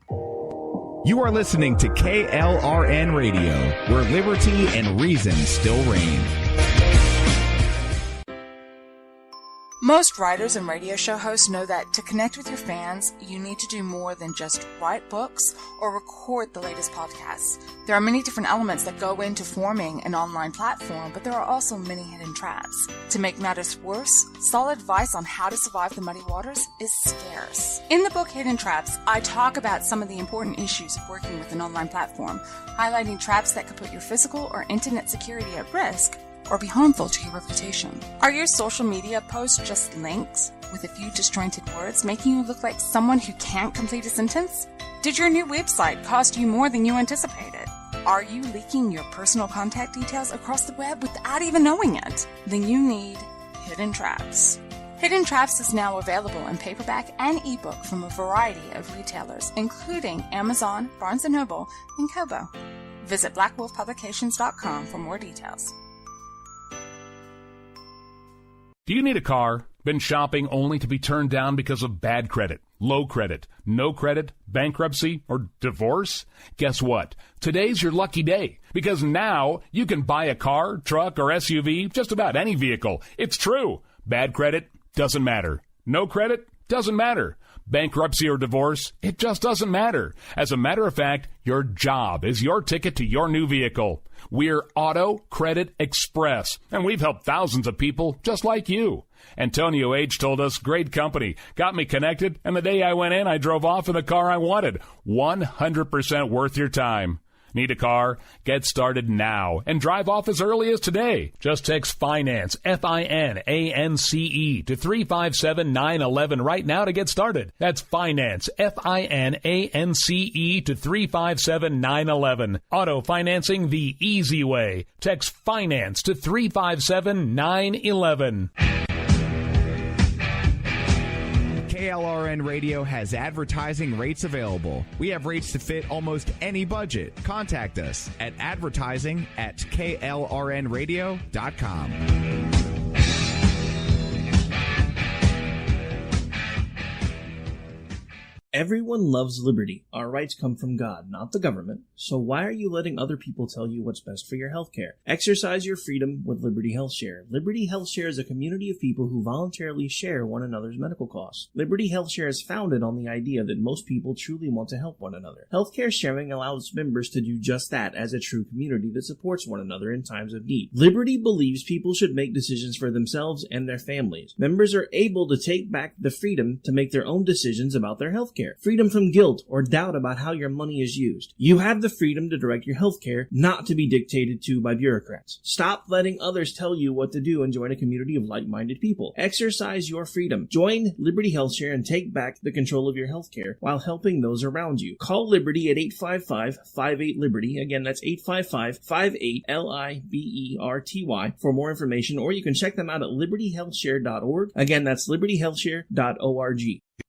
You are listening to KLRN Radio, where liberty and reason still reign. Most writers and radio show hosts know that to connect with your fans, you need to do more than just write books or record the latest podcasts. There are many different elements that go into forming an online platform, but there are also many hidden traps. To make matters worse, solid advice on how to survive the muddy waters is scarce. In the book Hidden Traps, I talk about some of the important issues of working with an online platform, highlighting traps that could put your physical or internet security at risk or be harmful to your reputation. Are your social media posts just links with a few disjointed words, making you look like someone who can't complete a sentence? Did your new website cost you more than you anticipated? Are you leaking your personal contact details across the web without even knowing it? Then you need Hidden Traps. Hidden Traps is now available in paperback and ebook from a variety of retailers, including Amazon, Barnes & Noble, and Kobo. Visit blackwolfpublications.com for more details. Do you need a car? Been shopping only to be turned down because of bad credit, low credit, no credit, bankruptcy, or divorce? Guess what? Today's your lucky day, because now you can buy a car, truck, or SUV, just about any vehicle. It's true. Bad credit doesn't matter. No credit doesn't matter. Bankruptcy or divorce, it just doesn't matter. As a matter of fact, your job is your ticket to your new vehicle. We're Auto Credit Express, and we've helped thousands of people just like you. Antonio H. told us, great company, got me connected, and the day I went in, I drove off in the car I wanted. 100% worth your time. Need a car? Get started now and drive off as early as today. Just text FINANCE, FINANCE, to 357-911 right now to get started. That's FINANCE, FINANCE, to 357-911. Auto financing the easy way. Text FINANCE to 357-911. KLRN Radio has advertising rates available. We have rates to fit almost any budget. Contact us at advertising@klrnradio.com. Everyone loves liberty. Our rights come from God, not the government. So why are you letting other people tell you what's best for your health care? Exercise your freedom with Liberty Health Share. Liberty Health Share is a community of people who voluntarily share one another's medical costs. Liberty Health Share is founded on the idea that most people truly want to help one another. Healthcare sharing allows members to do just that as a true community that supports one another in times of need. Liberty believes people should make decisions for themselves and their families. Members are able to take back the freedom to make their own decisions about their health care. Freedom from guilt or doubt about how your money is used. You have the freedom to direct your health care, not to be dictated to by bureaucrats. Stop letting others tell you what to do and join a community of like-minded people. Exercise your freedom. Join Liberty Health Share and take back the control of your health care while helping those around you. Call Liberty at 855-58-LIBERTY. Again, that's 855-58-LIBERTY for more information, or you can check them out at libertyhealthshare.org. Again, that's libertyhealthshare.org.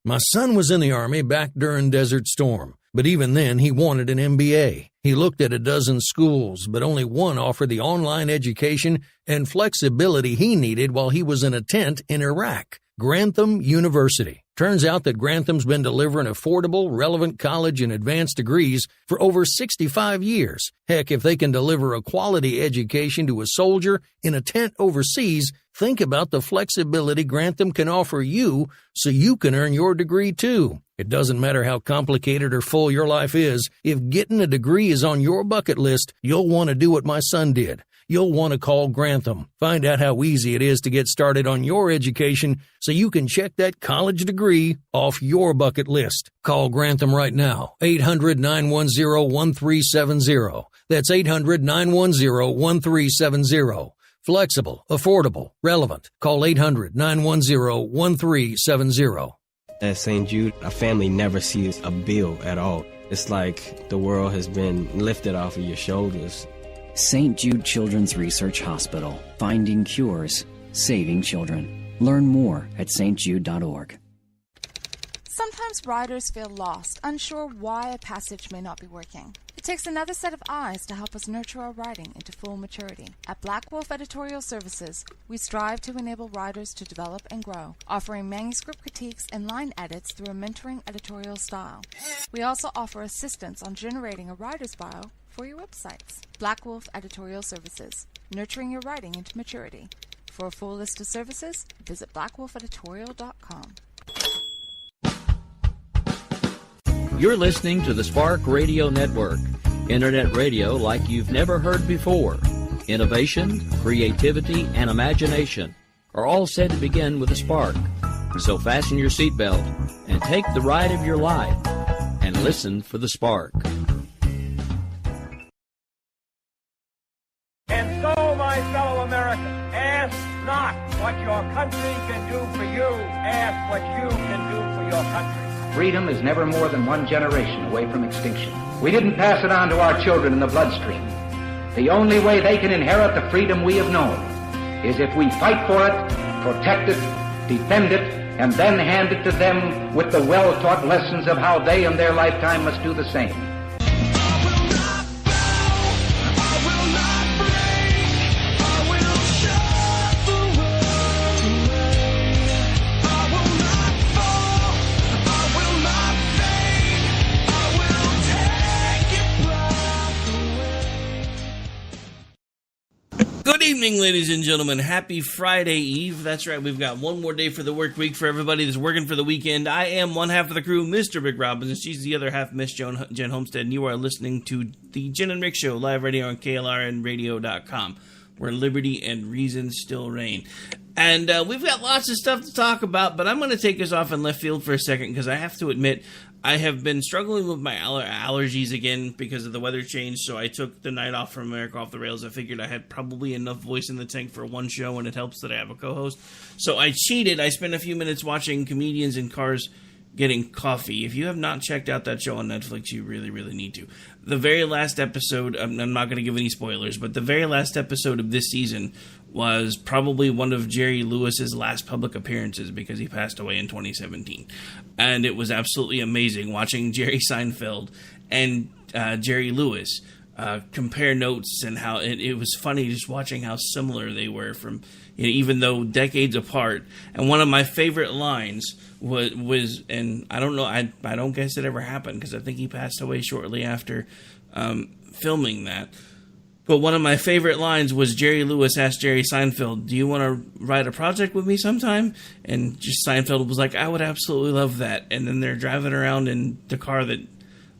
My son was in the Army back during Desert Storm, but even then he wanted an MBA. He looked at a dozen schools, but only one offered the online education and flexibility he needed while he was in a tent in Iraq. Grantham University. Turns out that Grantham's been delivering affordable, relevant college and advanced degrees for over 65 years. Heck, if they can deliver a quality education to a soldier in a tent overseas, think about the flexibility Grantham can offer you so you can earn your degree too. It doesn't matter how complicated or full your life is. If getting a degree is on your bucket list, you'll want to do what my son did. You'll want to call Grantham. Find out how easy it is to get started on your education so you can check that college degree off your bucket list. Call Grantham right now. 800-910-1370. That's 800-910-1370. Flexible, affordable, relevant. Call 800-910-1370. At St. Jude, a family never sees a bill at all. It's like the world has been lifted off of your shoulders. St. Jude Children's Research Hospital. Finding cures. Saving children. Learn more at stjude.org. Sometimes writers feel lost, unsure why a passage may not be working. It's takes another set of eyes to help us nurture our writing into full maturity. At Black Wolf Editorial Services, we strive to enable writers to develop and grow, offering manuscript critiques and line edits through a mentoring editorial style. We also offer assistance on generating a writer's bio for your websites. Black Wolf Editorial Services, nurturing your writing into maturity. For a full list of services, visit blackwolfeditorial.com. You're listening to the Spark Radio Network, internet radio like you've never heard before. Innovation, creativity, and imagination are all said to begin with a spark. So fasten your seatbelt and take the ride of your life and listen for the spark. And so, my fellow Americans, ask not what your country can do for you, ask what you can do for your country. Freedom is never more than one generation away from extinction. We didn't pass it on to our children in the bloodstream. The only way they can inherit the freedom we have known is if we fight for it, protect it, defend it, and then hand it to them with the well-taught lessons of how they in their lifetime must do the same. Good evening, ladies and gentlemen. Happy Friday Eve. That's right, we've got one more day for the work week for everybody that's working for the weekend. I am one half of the crew, Mr. Rick Robbins, and she's the other half, Miss Jen Homestead, and you are listening to the Jen and Rick Show, live radio on KLRNradio.com, where liberty and reason still reign. And we've got lots of stuff to talk about, but I'm going to take us off in left field for a second, because I have to admit, I have been struggling with my allergies again because of the weather change, so I took the night off from America Off the Rails. I figured I had probably enough voice in the tank for one show, and it helps that I have a co-host. So I cheated. I spent a few minutes watching comedians in cars getting coffee. If you have not checked out that show on Netflix, you really, really need to. The very last episode, I'm not going to give any spoilers, but the very last episode of this season was probably one of Jerry Lewis's last public appearances because he passed away in 2017. And it was absolutely amazing watching Jerry Seinfeld and Jerry Lewis compare notes, and how it was funny just watching how similar they were from, even though decades apart. And one of my favorite lines was and I don't know, I don't guess it ever happened because I think he passed away shortly after filming that. But one of my favorite lines was Jerry Lewis asked Jerry Seinfeld, "Do you want to write a project with me sometime?" And just Seinfeld was like, "I would absolutely love that." And then they're driving around in the car that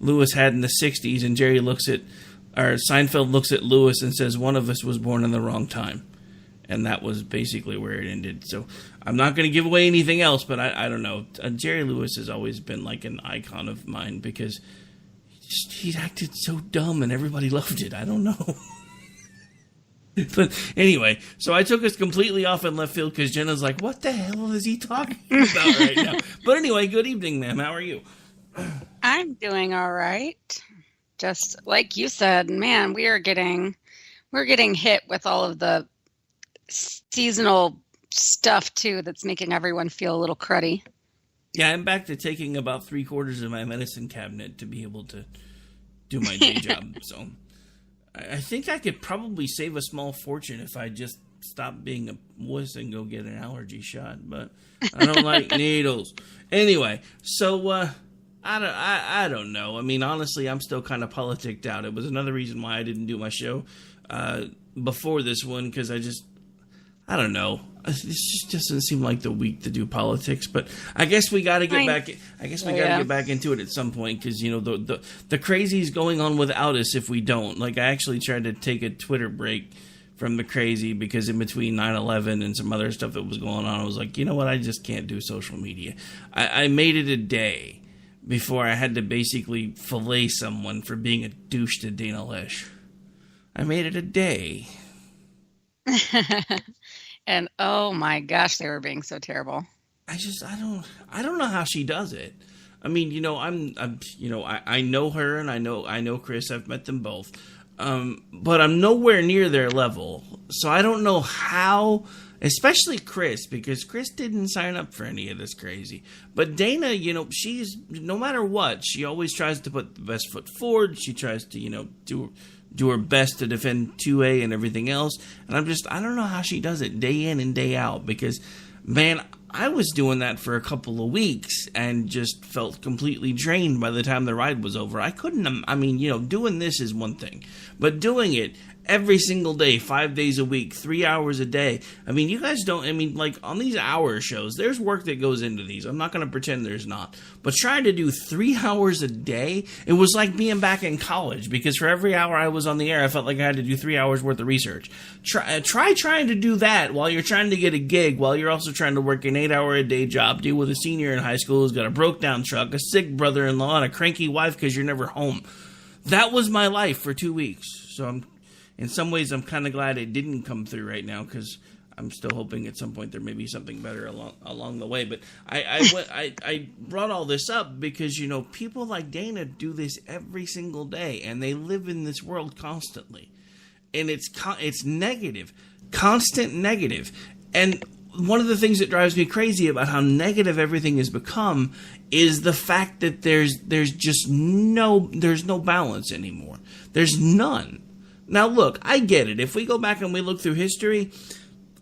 Lewis had in the 60s, and Seinfeld looks at Lewis and says, "One of us was born in the wrong time." And that was basically where it ended. So I'm not going to give away anything else, but I don't know. Jerry Lewis has always been like an icon of mine because he acted so dumb and everybody loved it. I don't know. But anyway, so I took us completely off in left field because Jenna's like, what the hell is he talking about right now? But anyway, good evening, ma'am. How are you? I'm doing all right. Just like you said, man, we're getting hit with all of the seasonal stuff too that's making everyone feel a little cruddy. Yeah, I'm back to taking about 3/4 of my medicine cabinet to be able to do my day job. So I think I could probably save a small fortune if I just stop being a wuss and go get an allergy shot. But I don't like needles. Anyway, so I don't know. I mean, honestly, I'm still kind of politicked out. It was another reason why I didn't do my show before this one, because I don't know. This just doesn't seem like the week to do politics, but I guess we got to get back. I guess we got to get back into it at some point, because the crazy's going on without us if we don't. Like, I actually tried to take a Twitter break from the crazy because in between 9/11 and some other stuff that was going on, I was like, you know what? I just can't do social media. I made it a day before I had to basically fillet someone for being a douche to Dana Lish. I made it a day. And oh my gosh, they were being so terrible. I don't know how she does it. I mean, I know her and I know Chris. I've met them both. but I'm nowhere near their level. So I don't know how, especially Chris, because Chris didn't sign up for any of this crazy. But Dana, she's, no matter what, she always tries to put the best foot forward. She tries to, do her best to defend 2A and everything else. And I don't know how she does it day in and day out, because, man, I was doing that for a couple of weeks and just felt completely drained by the time the ride was over. I couldn't, doing this is one thing, but doing it every single day, 5 days a week, 3 hours a day. You guys don't, like on these hour shows, there's work that goes into these. I'm not going to pretend there's not. But trying to do 3 hours a day, it was like being back in college, because for every hour I was on the air, I felt like I had to do 3 hours worth of research. Try trying to do that while you're trying to get a gig, while you're also trying to work an 8-hour-a-day job, deal with a senior in high school who's got a broke-down truck, a sick brother-in-law, and a cranky wife because you're never home. That was my life for 2 weeks. So in some ways, I'm kind of glad it didn't come through right now, because I'm still hoping at some point there may be something better along the way. But I brought all this up because, people like Dana do this every single day, and they live in this world constantly. And it's negative, constant negative. And one of the things that drives me crazy about how negative everything has become is the fact that there's no balance anymore. There's none. Now, look, I get it. If we go back and we look through history,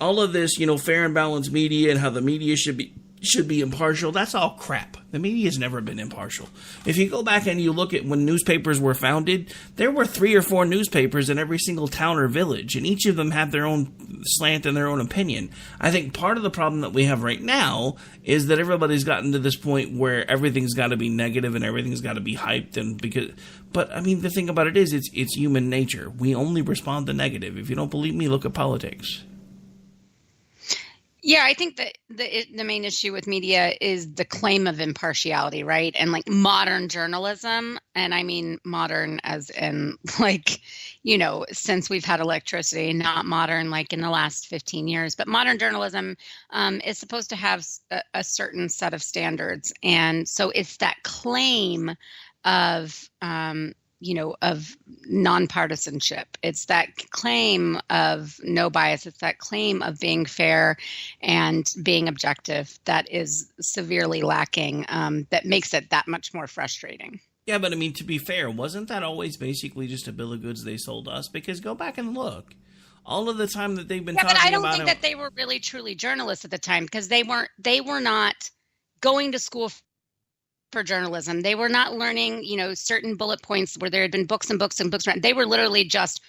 all of this, fair and balanced media and how the media should be impartial, that's all crap. The media's never been impartial. If you go back and you look at when newspapers were founded, there were 3 or 4 newspapers in every single town or village, and each of them had their own slant and their own opinion. I think part of the problem that we have right now is that everybody's gotten to this point where everything's got to be negative and everything's got to be hyped, but the thing about it is it's human nature. We only respond to negative. If you don't believe me, look at politics. Yeah, I think that the main issue with media is the claim of impartiality, right? And like modern journalism, and I mean modern as in since we've had electricity, not modern like in the last 15 years, but modern journalism is supposed to have a certain set of standards. And so it's that claim of of nonpartisanship. It's that claim of no bias. It's that claim of being fair and being objective that is severely lacking, that makes it that much more frustrating. Yeah, but to be fair, wasn't that always basically just a bill of goods they sold us? Because go back and look. All of the time that they've been talking about... Yeah, but I don't think that they were really truly journalists at the time, because they were not going to school for journalism. They were not learning, certain bullet points where there had been books and books and books. They were literally just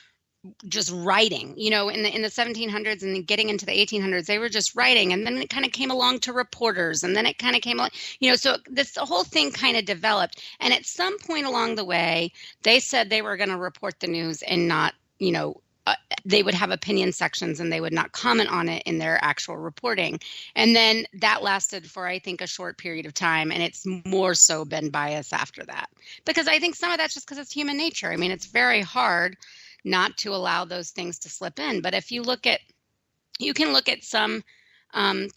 writing, in the 1700s and getting into the 1800s, they were just writing. And then it kind of came along to reporters, and then it kind of came along, so this whole thing kind of developed. And at some point along the way, they said they were going to report the news and not, they would have opinion sections and they would not comment on it in their actual reporting. And then that lasted for, I think, a short period of time. And it's more so been bias after that, because I think some of that's just because it's human nature. It's very hard not to allow those things to slip in. But if you can look at some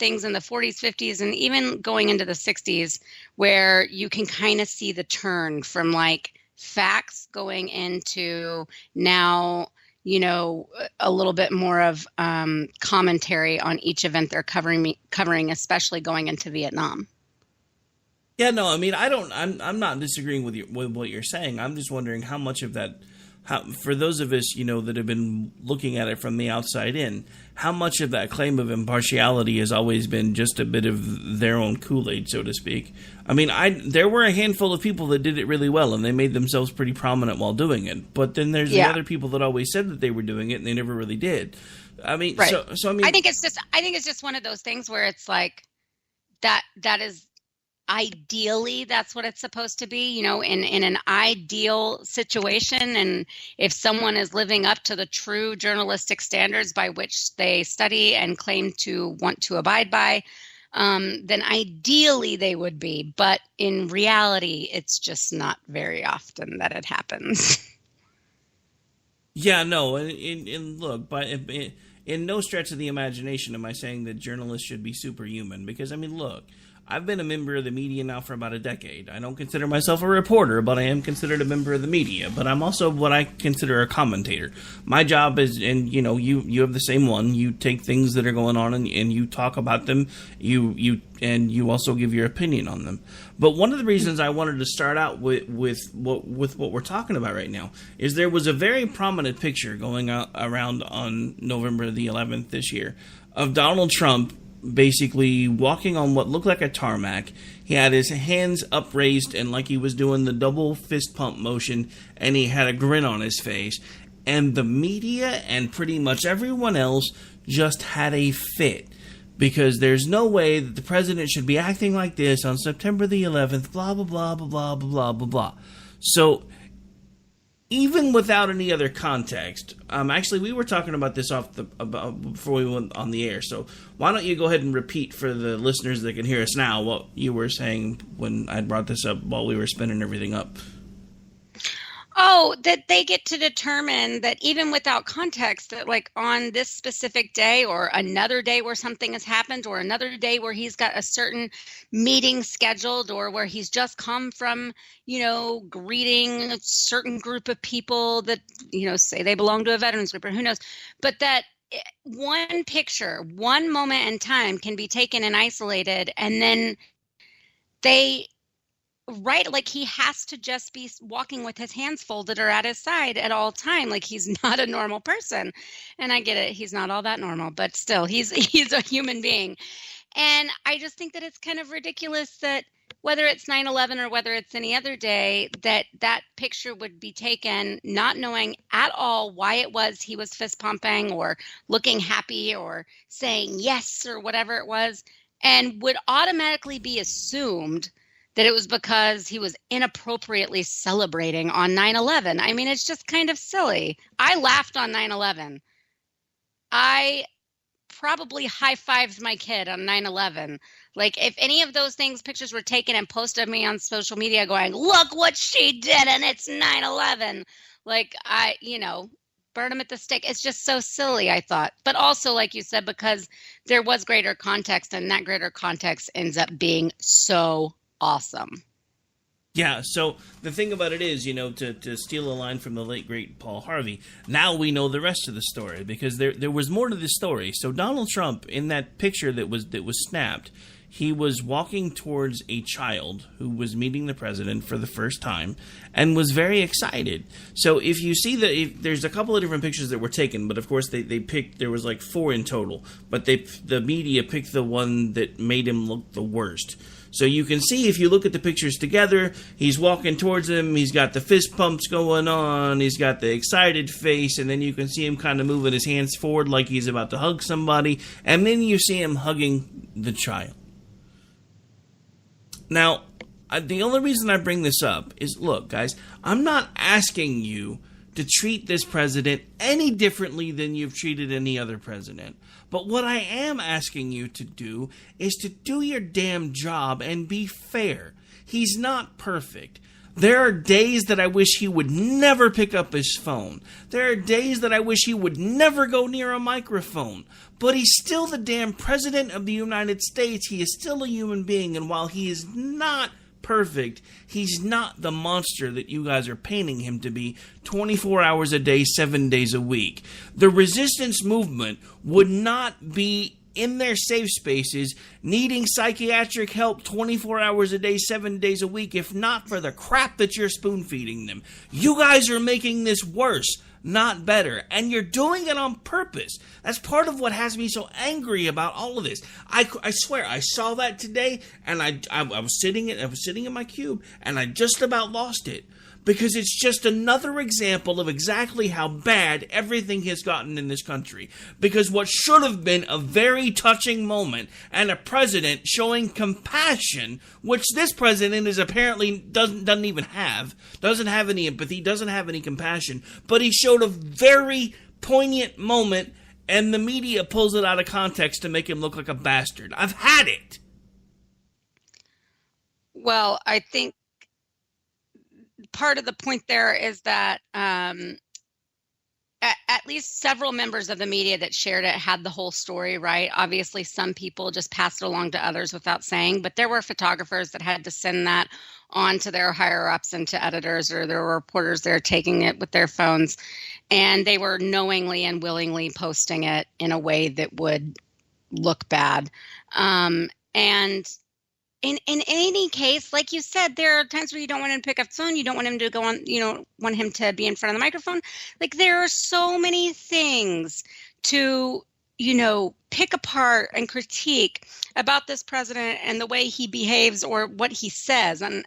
things in the 40s, 50s, and even going into the 60s, where you can kind of see the turn from like facts going into now, a little bit more of commentary on each event they're covering, especially going into Vietnam. Yeah, no, I'm not disagreeing with what you're saying. I'm just wondering how much of that, for those of us, that have been looking at it from the outside in, how much of that claim of impartiality has always been just a bit of their own Kool-Aid, so to speak. There were a handful of people that did it really well, and they made themselves pretty prominent while doing it. But then there's the other people that always said that they were doing it, and they never really did. Right. I think it's just one of those things where it's like that is. Ideally, that's what it's supposed to be, in an ideal situation. And if someone is living up to the true journalistic standards by which they study and claim to want to abide by, then ideally they would be. But in reality, it's just not very often that it happens. Yeah, no. And look, but in no stretch of the imagination am I saying that journalists should be superhuman. Because, look, I've been a member of the media now for about a decade. I don't consider myself a reporter, but I am considered a member of the media. But I'm also what I consider a commentator. My job is, and you have the same one. You take things that are going on and you talk about them. You also give your opinion on them. But one of the reasons I wanted to start out with what we're talking about right now is there was a very prominent picture going around on November the 11th this year of Donald Trump basically walking on what looked like a tarmac. He had his hands upraised and like he was doing the double fist pump motion, and he had a grin on his face. And the media and pretty much everyone else just had a fit. Because there's no way that the president should be acting like this on September the 11th, blah, blah, blah, blah, blah, blah, blah, blah. So, even without any other context, actually, we were talking about this before we went on the air. So, why don't you go ahead and repeat for the listeners that can hear us now what you were saying when I brought this up while we were spinning everything up? Oh, that they get to determine that even without context, that like on this specific day or another day where something has happened or another day where he's got a certain meeting scheduled or where he's just come from, greeting a certain group of people that, say they belong to a veterans group or who knows, but that one picture, one moment in time can be taken and isolated, and then right, like he has to just be walking with his hands folded or at his side at all time. Like he's not a normal person. And I get it. He's not all that normal, but still he's a human being. And I just think that it's kind of ridiculous that whether it's 9/11 or whether it's any other day, that picture would be taken not knowing at all why it was he was fist pumping or looking happy or saying yes or whatever it was, and would automatically be assumed that it was because he was inappropriately celebrating on 9/11. I mean, it's just kind of silly. I laughed on 9/11. I probably high-fived my kid on 9/11. Like, if any of those pictures were taken and posted me on social media going, look what she did, and it's 9/11. Like, burn them at the stake. It's just so silly, I thought. But also, like you said, because there was greater context, and that greater context ends up being so awesome. Yeah, so the thing about it is, to steal a line from the late, great Paul Harvey, now we know the rest of the story, because there was more to the story. So Donald Trump, in that picture that was snapped, he was walking towards a child who was meeting the president for the first time and was very excited. So if you see there's a couple of different pictures that were taken, but of course they picked, there was like 4 in total, but the media picked the one that made him look the worst. So you can see, if you look at the pictures together, he's walking towards him, he's got the fist pumps going on, he's got the excited face, and then you can see him kind of moving his hands forward like he's about to hug somebody, and then you see him hugging the child. Now, the only reason I bring this up is, look, guys, I'm not asking you to treat this president any differently than you've treated any other president. But what I am asking you to do is to do your damn job and be fair. He's not perfect. There are days that I wish he would never pick up his phone. There are days that I wish he would never go near a microphone. But he's still the damn president of the United States. He is still a human being. And while he is not perfect, he's not the monster that you guys are painting him to be 24 hours a day, 7 days a week. The resistance movement would not be in their safe spaces needing psychiatric help 24 hours a day, 7 days a week, if not for the crap that you're spoon feeding them. You guys are making this worse, not better, and you're doing it on purpose. That's part of what has me so angry about all of this. I swear, I saw that today, and I was sitting in my cube, and I just about lost it. Because it's just another example of exactly how bad everything has gotten in this country. Because what should have been a very touching moment and a president showing compassion, which this president is apparently doesn't even have, doesn't have any empathy, doesn't have any compassion, but he showed a very poignant moment, and the media pulls it out of context to make him look like a bastard. I've had it. Well, I think part of the point there is that at least several members of the media that shared it had the whole story, right? Obviously, some people just passed it along to others without saying, but there were photographers that had to send that on to their higher-ups and to editors, or there were reporters there taking it with their phones, and they were knowingly and willingly posting it in a way that would look bad. And in any case, like you said, there are times where you don't want him to pick up the phone. You don't want him to go on, want him to be in front of the microphone. Like, there are so many things to, pick apart and critique about this president and the way he behaves or what he says. And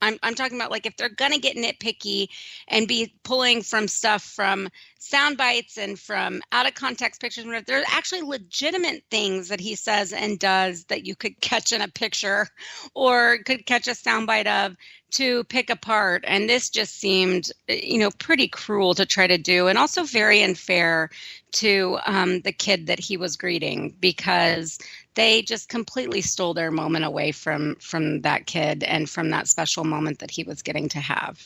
I'm talking about, like, if they're going to get nitpicky and be pulling from stuff from sound bites and from out of context pictures, there are actually legitimate things that he says and does that you could catch in a picture or could catch a sound bite of to pick apart. And this just seemed, pretty cruel to try to do, and also very unfair to the kid that he was greeting, because they just completely stole their moment away from that kid and from that special moment that he was getting to have.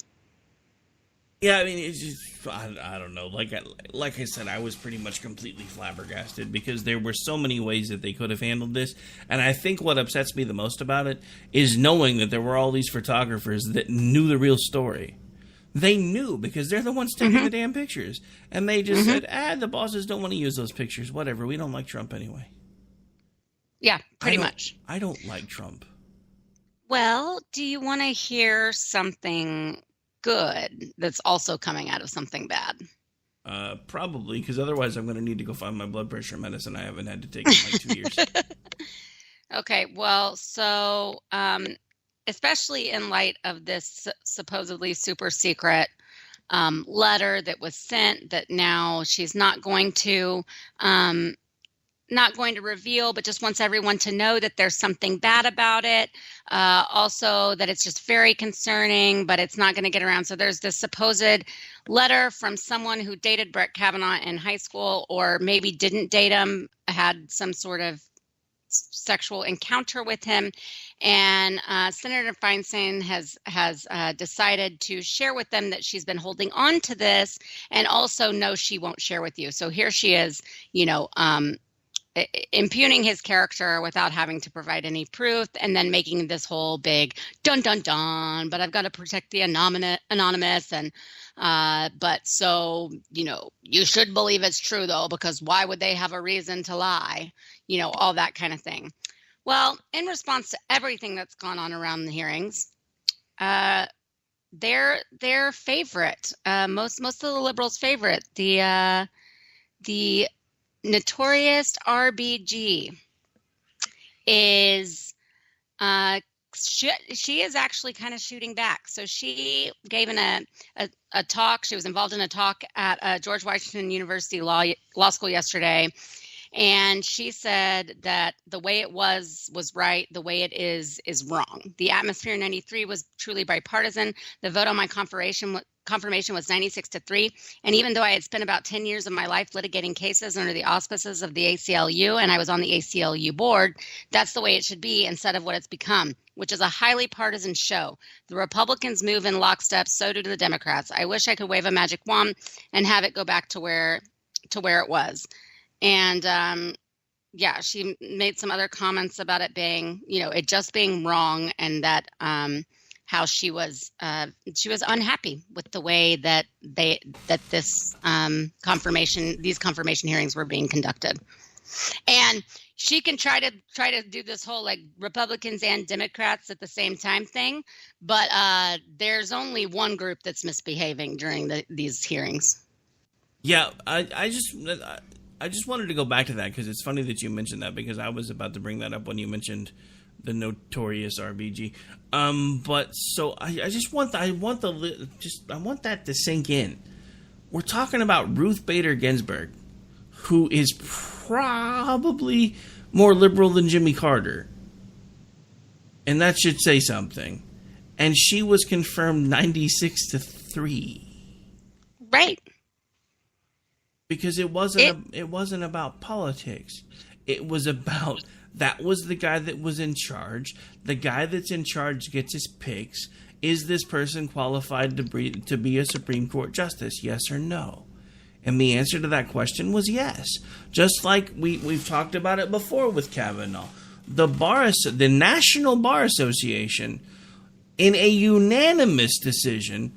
Yeah, I mean, it's just, I don't know. Like I said, I was pretty much completely flabbergasted because there were so many ways that they could have handled this. And I think what upsets me the most about it is knowing that there were all these photographers that knew the real story. They knew because they're the ones taking the damn pictures. And they just said, the bosses don't want to use those pictures. Whatever, we don't like Trump anyway. Yeah, pretty much. I don't like Trump. Well, do you want to hear something good that's also coming out of something bad? Probably, because otherwise I'm going to need to go find my blood pressure medicine I haven't had to take in like 2 years. Okay, well, so especially in light of this supposedly super secret letter that was sent that now she's not going to reveal, but just wants everyone to know that there's something bad about it. Also that it's just very concerning, but it's not going to get around. So there's this supposed letter from someone who dated Brett Kavanaugh in high school, or maybe didn't date him, had some sort of sexual encounter with him. And Senator Feinstein has decided to share with them that she's been holding on to this, and also no, she won't share with you. So here she is, impugning his character without having to provide any proof, and then making this whole big dun dun dun, but I've got to protect the anonymous, and but so you should believe it's true though, because why would they have a reason to lie, all that kind of thing. Well, in response to everything that's gone on around the hearings, their favorite, most of the liberals' favorite, the notorious RBG is she is actually kind of shooting back. So she gave a talk. She was involved in a talk at George Washington University Law School yesterday, and she said that the way it was right. The way it is wrong. The atmosphere in '93 was truly bipartisan. The vote on my confirmation was 96-3. And even though I had spent about 10 years of my life litigating cases under the auspices of the ACLU, and I was on the ACLU board, that's the way it should be instead of what it's become, which is a highly partisan show. The Republicans move in lockstep, so do the Democrats. I wish I could wave a magic wand and have it go back to where it was. And she made some other comments about it being, it just being wrong, and that how she was unhappy with the way that these confirmation hearings were being conducted. And she can try to do this whole like Republicans and Democrats at the same time thing, but there's only one group that's misbehaving during these hearings. Yeah, I just wanted to go back to that because it's funny that you mentioned that, because I was about to bring that up when you mentioned the notorious RBG. But so I want that to sink in. We're talking about Ruth Bader Ginsburg, who is probably more liberal than Jimmy Carter. And that should say something. And she was confirmed 96-3. Right. Because it wasn't about politics. It was about, that was the guy that was in charge. The guy that's in charge gets his picks. Is this person qualified to be a Supreme Court justice? Yes or no? And the answer to that question was yes. Just like we've talked about it before with Kavanaugh. The National Bar Association, in a unanimous decision,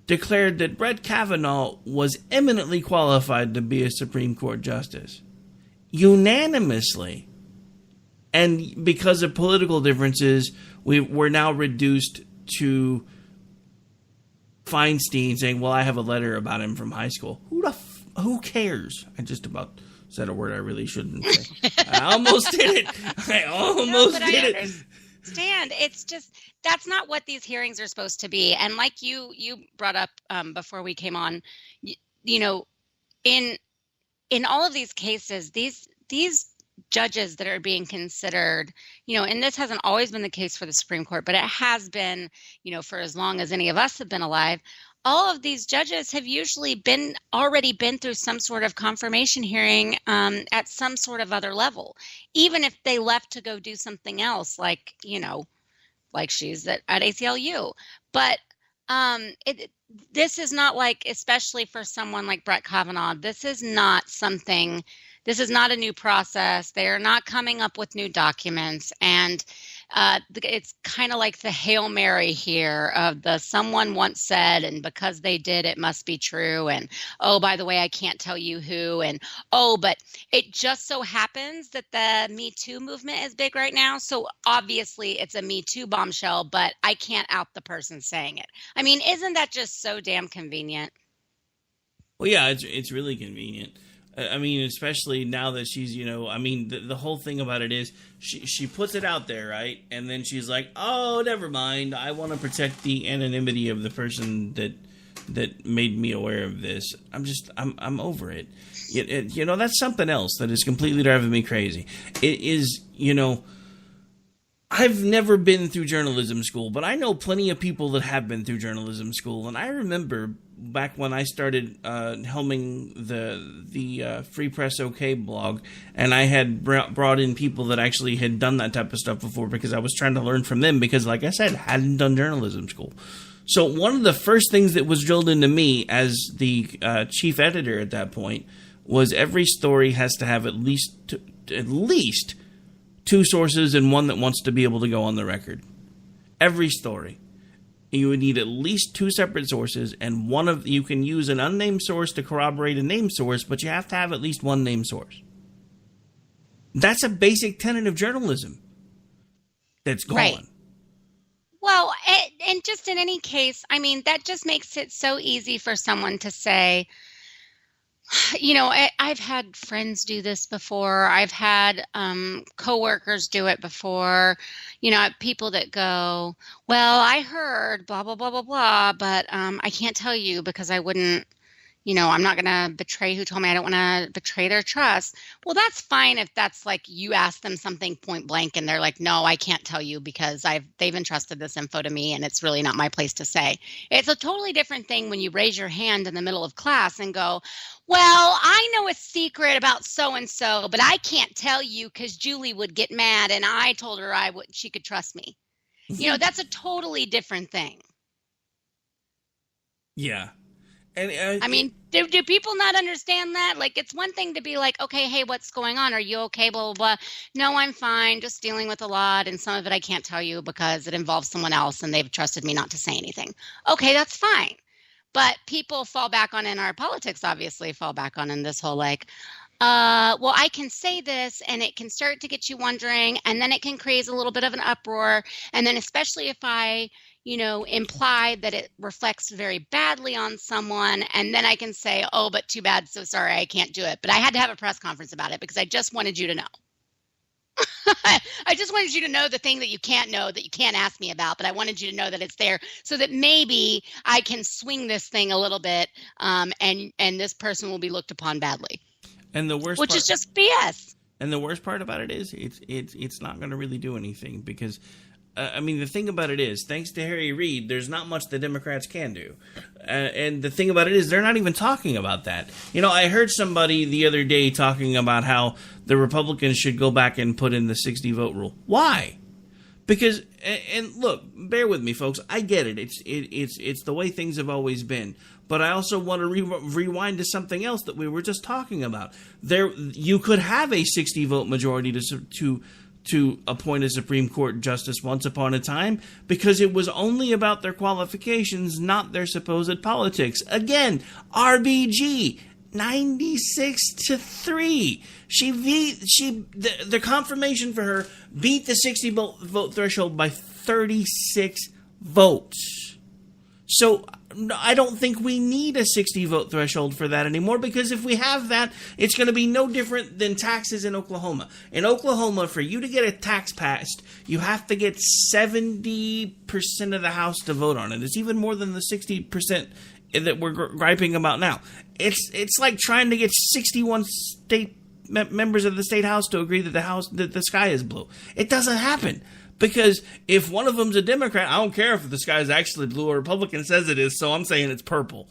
declared that Brett Kavanaugh was eminently qualified to be a Supreme Court justice. Unanimously. And because of political differences, we're now reduced to Feinstein saying, well, I have a letter about him from high school. Who cares? I just about said a word I really shouldn't say. I almost did it. I understand. It's just, that's not what these hearings are supposed to be. And like you brought up before we came on, in all of these cases, these judges that are being considered, and this hasn't always been the case for the Supreme Court, but it has been, for as long as any of us have been alive. All of these judges have usually already been through some sort of confirmation hearing at some sort of other level, even if they left to go do something else, like she's at ACLU. But this is not like, especially for someone like Brett Kavanaugh, this is not a new process. They are not coming up with new documents. And it's kind of like the Hail Mary here of the someone once said, and because they did, it must be true. And, oh, by the way, I can't tell you who. And, oh, but it just so happens that the Me Too movement is big right now. So obviously it's a Me Too bombshell, but I can't out the person saying it. I mean, isn't that just so damn convenient? Well, yeah, it's really convenient. I mean, especially now that she's, the whole thing about it is she puts it out there, right? And then she's like, oh, never mind. I want to protect the anonymity of the person that made me aware of this. I'm over it. That's something else that is completely driving me crazy. It is, I've never been through journalism school, but I know plenty of people that have been through journalism school. And I remember back when I started helming the Free Press OK blog, and I had brought in people that actually had done that type of stuff before because I was trying to learn from them because, like I said, I hadn't done journalism school. So one of the first things that was drilled into me as the chief editor at that point was every story has to have at least two sources and one that wants to be able to go on the record. Every story. You would need at least two separate sources, and you can use an unnamed source to corroborate a named source, but you have to have at least one named source. That's a basic tenet of journalism that's gone. Right. Well, and just in any case, I mean, that just makes it so easy for someone to say, I've had friends do this before. I've had coworkers do it before. People that go, well, I heard blah, blah, blah, blah, blah, but I can't tell you because I wouldn't, I'm not going to betray who told me. I don't want to betray their trust. Well, that's fine if that's like you ask them something point blank and they're like, no, I can't tell you because they've entrusted this info to me and it's really not my place to say. It's a totally different thing when you raise your hand in the middle of class and go, well, I know a secret about so-and-so, but I can't tell you because Julie would get mad and I told her she could trust me. That's a totally different thing. Yeah. And I mean, do people not understand that? Like, it's one thing to be like, okay, hey, what's going on? Are you okay? Blah, blah, blah. No, I'm fine. Just dealing with a lot. And some of it I can't tell you because it involves someone else and they've trusted me not to say anything. Okay, that's fine. But people fall back on, in our politics, obviously fall back on in this whole like, well, I can say this and it can start to get you wondering, and then it can create a little bit of an uproar. And then especially if I, imply that it reflects very badly on someone, and then I can say, oh, but too bad, so sorry, I can't do it. But I had to have a press conference about it because I just wanted you to know. I just wanted you to know the thing that you can't know, that you can't ask me about, but I wanted you to know that it's there so that maybe I can swing this thing a little bit, and this person will be looked upon badly. And the worst which is just BS. And the worst part about it is it's not going to really do anything because, the thing about it is, thanks to Harry Reid, there's not much the Democrats can do. And the thing about it is, they're not even talking about that. I heard somebody the other day talking about how the Republicans should go back and put in the 60-vote rule. Why? Because, and look, bear with me, folks. I get it. It's the way things have always been. But I also want to rewind to something else that we were just talking about. You could have a 60-vote majority to appoint a Supreme Court justice once upon a time because it was only about their qualifications, not their supposed politics. Again, RBG, 96-3. The confirmation for her beat the 60 vote threshold by 36 votes. So I don't think we need a 60 vote threshold for that anymore, because if we have that, it's going to be no different than taxes in Oklahoma. In Oklahoma, for you to get a tax passed, you have to get 70% of the House to vote on it. It's even more than the 60% that we're griping about now. It's like trying to get 61 state members of the state house to agree that the sky is blue. It doesn't happen. Because if one of them's a Democrat, I don't care if the sky is actually blue or Republican says it is, so I'm saying it's purple.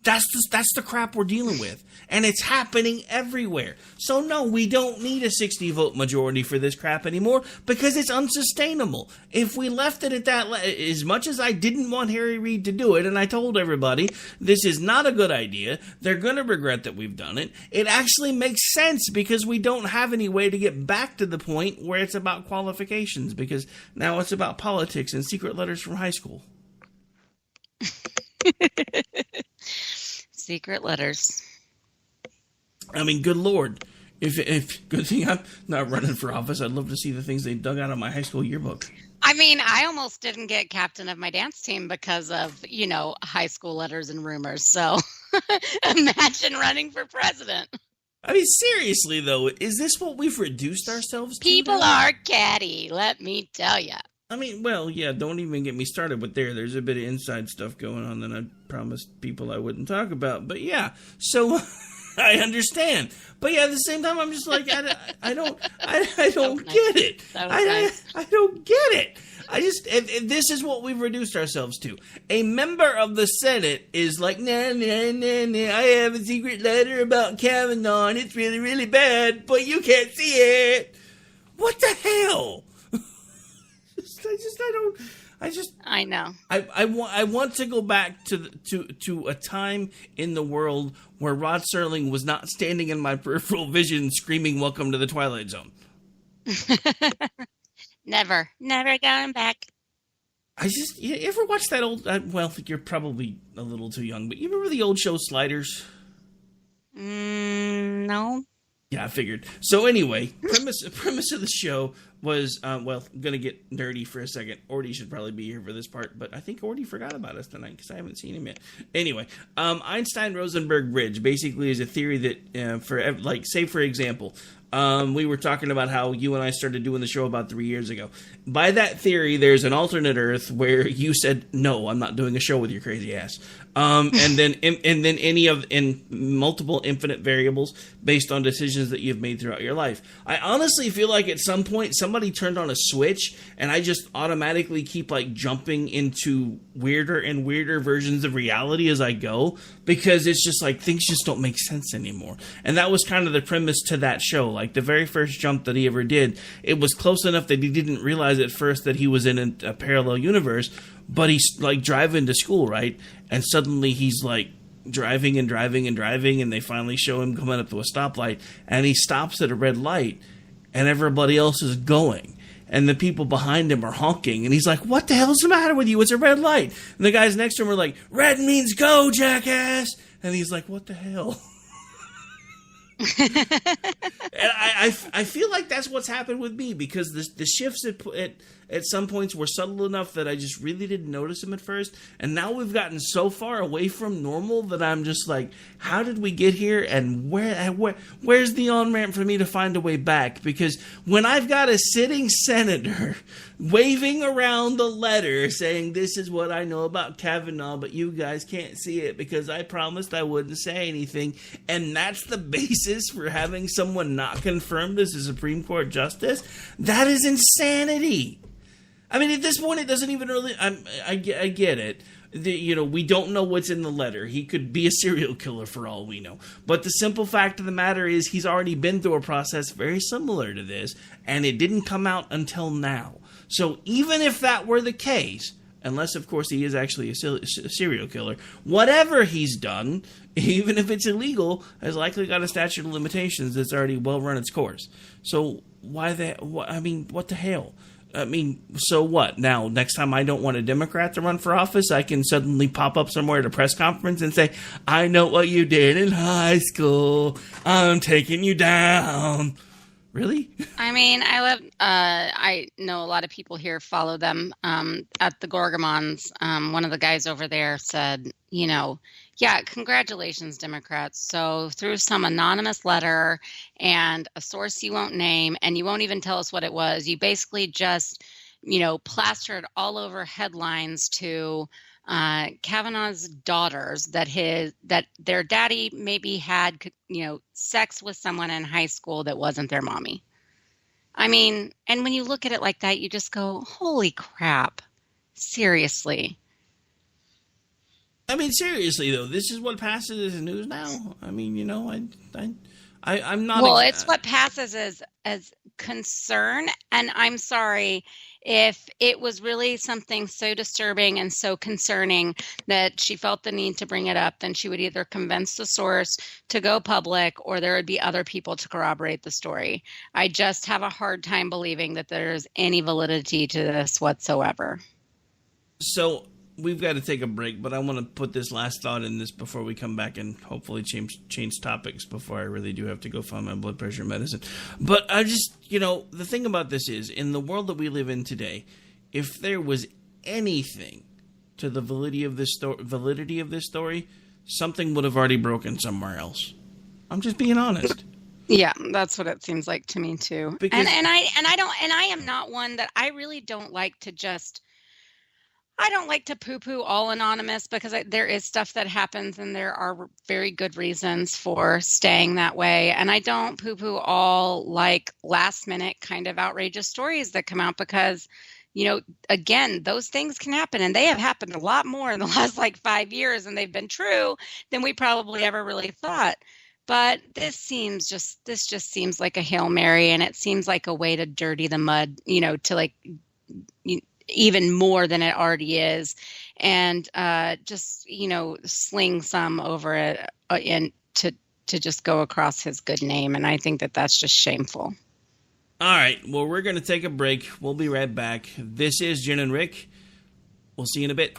That's the crap we're dealing with. And it's happening everywhere. So no, we don't need a 60-vote majority for this crap anymore because it's unsustainable. If we left it at that, as much as I didn't want Harry Reid to do it, and I told everybody, this is not a good idea, they're going to regret that we've done it, it actually makes sense because we don't have any way to get back to the point where it's about qualifications, because now it's about politics and secret letters from high school. Secret letters. I mean, good Lord. If good thing I'm not running for office, I'd love to see the things they dug out of my high school yearbook. I mean, I almost didn't get captain of my dance team because of, high school letters and rumors. So imagine running for president. I mean, seriously, though, is this what we've reduced ourselves to? People are catty, let me tell you. I mean, well, yeah, don't even get me started with there's a bit of inside stuff going on that I promised people I wouldn't talk about. But yeah, so I understand. But yeah, at the same time, I'm just like, I don't get it. I don't get it. This is what we've reduced ourselves to. A member of the Senate is like, nah, I have a secret letter about Kavanaugh, and it's really, really bad, but you can't see it. What the hell? I know. I want to go back to a time in the world where Rod Serling was not standing in my peripheral vision screaming, "Welcome to the Twilight Zone." Never going back. You ever watch that old, well, you're probably a little too young, but you remember the old show Sliders? No. Yeah, I figured. So anyway, premise of the show was, I'm going to get nerdy for a second. Orty should probably be here for this part, but I think Orty forgot about us tonight because I haven't seen him yet. Anyway, Einstein-Rosenberg bridge basically is a theory that, say for example, we were talking about how you and I started doing the show about 3 years ago. By that theory, there's an alternate Earth where you said, "No, I'm not doing a show with your crazy ass." And then multiple infinite variables based on decisions that you've made throughout your life. I honestly feel like at some point somebody turned on a switch and I just automatically keep jumping into weirder and weirder versions of reality as I go, because it's just things just don't make sense anymore. And that was kind of the premise to that show. The very first jump that he ever did, it was close enough that he didn't realize at first that he was in a parallel universe, but he's driving to school, right? And suddenly he's driving and driving and driving, and they finally show him coming up to a stoplight, and he stops at a red light, and everybody else is going. And the people behind him are honking, and he's like, "What the hell's the matter with you? It's a red light." And the guys next to him are like, "Red means go, jackass." And he's like, "What the hell?" And I feel like that's what's happened with me, because the shifts at some points were subtle enough that I just really didn't notice them at first, and now we've gotten so far away from normal that I'm just like, how did we get here, and where's the on-ramp for me to find a way back? Because when I've got a sitting senator waving around the letter saying, "This is what I know about Kavanaugh, but you guys can't see it because I promised I wouldn't say anything," and that's the basis for having someone not confirmed as a Supreme Court justice, that is insanity. I mean, at this point, it doesn't even really... I get it. We don't know what's in the letter. He could be a serial killer for all we know. But the simple fact of the matter is he's already been through a process very similar to this, and it didn't come out until now. So even if that were the case, unless, of course, he is actually a serial killer, whatever he's done, even if it's illegal, has likely got a statute of limitations that's already well run its course. So what the hell? I mean, so what? Now, next time I don't want a Democrat to run for office, I can suddenly pop up somewhere at a press conference and say, I know what you did in high school. I'm taking you down. Really? I mean, I know a lot of people here follow them at the Gorgamons. One of the guys over there said, yeah, congratulations, Democrats. So through some anonymous letter and a source you won't name, and you won't even tell us what it was, you basically just, plastered all over headlines to Kavanaugh's daughters that their daddy maybe had, sex with someone in high school that wasn't their mommy. I mean, and when you look at it like that, you just go, holy crap, seriously. I mean, seriously though, this is what passes as news now. I mean, I'm not. Well, it's what passes as concern, and I'm sorry if it was really something so disturbing and so concerning that she felt the need to bring it up. Then she would either convince the source to go public, or there would be other people to corroborate the story. I just have a hard time believing that there's any validity to this whatsoever. So we've got to take a break, but I want to put this last thought in this before we come back and hopefully change topics before I really do have to go find my blood pressure medicine. But I just, the thing about this is, in the world that we live in today, if there was anything to the validity of this story, something would have already broken somewhere else. I'm just being honest. Yeah, that's what it seems like to me too. Because, and I am not one that I really don't like to just. I don't like to poo-poo all anonymous, because there is stuff that happens and there are very good reasons for staying that way. And I don't poo-poo all last minute kind of outrageous stories that come out, because, again, those things can happen, and they have happened a lot more in the last 5 years, and they've been true than we probably ever really thought. But this just seems like a Hail Mary, and it seems like a way to dirty the mud, to even more than it already is, and just sling some over it and to just go across his good name. And I think that that's just shameful. All right, well, we're going to take a break. We'll be right back. This is Jen and Rick. We'll see you in a bit.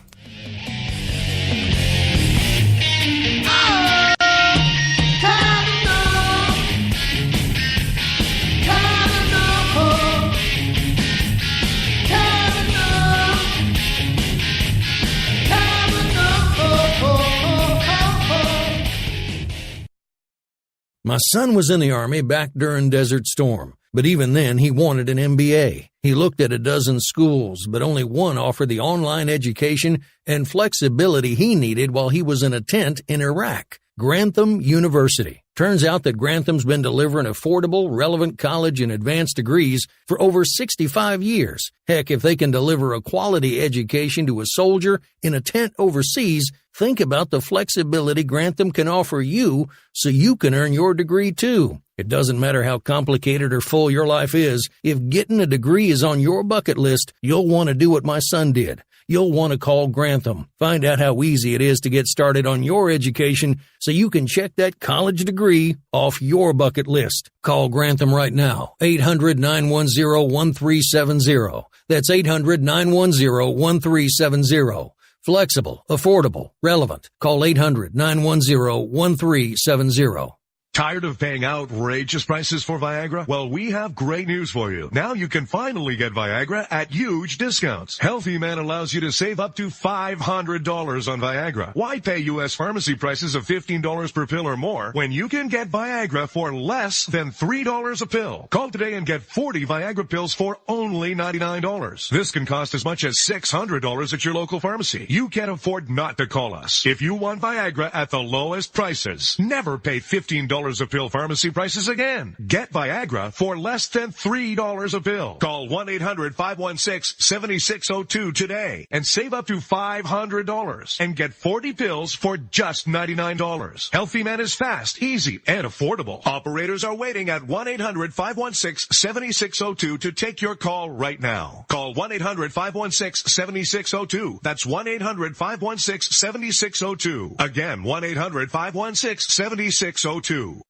My son was in the Army back during Desert Storm, but even then he wanted an MBA. He looked at a dozen schools, but only one offered the online education and flexibility he needed while he was in a tent in Iraq. Grantham University. Turns out that Grantham's been delivering affordable, relevant college and advanced degrees for over 65 years. Heck, if they can deliver a quality education to a soldier in a tent overseas, think about the flexibility Grantham can offer you so you can earn your degree too. It doesn't matter how complicated or full your life is. If getting a degree is on your bucket list, you'll want to do what my son did. You'll want to call Grantham. Find out how easy it is to get started on your education so you can check that college degree off your bucket list. Call Grantham right now. 800-910-1370. That's 800-910-1370. Flexible, affordable, relevant. Call 800-910-1370. Tired of paying outrageous prices for Viagra? Well, we have great news for you. Now you can finally get Viagra at huge discounts. Healthy Man allows you to save up to $500 on Viagra. Why pay U.S. pharmacy prices of $15 per pill or more when you can get Viagra for less than $3 a pill? Call today and get 40 Viagra pills for only $99. This can cost as much as $600 at your local pharmacy. You can't afford not to call us. If you want Viagra at the lowest prices, never pay $15 $3 a pill pharmacy prices again. Get Viagra for less than $3 a pill. Call 1-800-516-7602 today and save up to $500 and get 40 pills for just $99. Healthy Man is fast, easy, and affordable. Operators are waiting at 1-800-516-7602 to take your call right now. Call 1-800-516-7602. That's 1-800-516-7602. Again, 1-800-516-7602.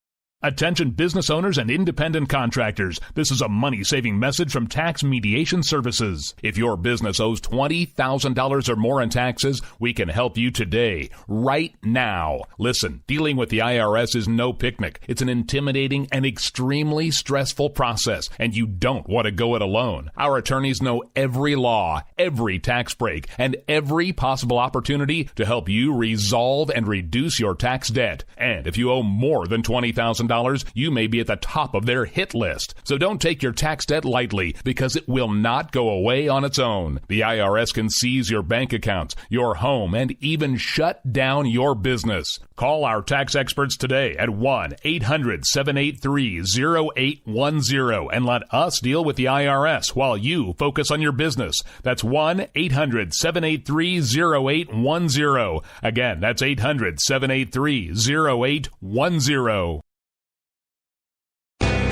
Attention business owners and independent contractors. This is a money-saving message from Tax Mediation Services. If your business owes $20,000 or more in taxes, we can help you today, right now. Listen, dealing with the IRS is no picnic. It's an intimidating and extremely stressful process, and you don't want to go it alone. Our attorneys know every law, every tax break, and every possible opportunity to help you resolve and reduce your tax debt. And if you owe more than $20,000, you may be at the top of their hit list. So don't take your tax debt lightly, because it will not go away on its own. The IRS can seize your bank accounts, your home, and even shut down your business. Call our tax experts today at 1-800-783-0810 and let us deal with the IRS while you focus on your business. That's 1-800-783-0810. Again, that's 800-783-0810.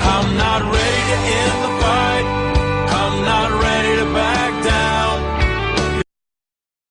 I'm not ready to end the fight. I'm not ready to back down.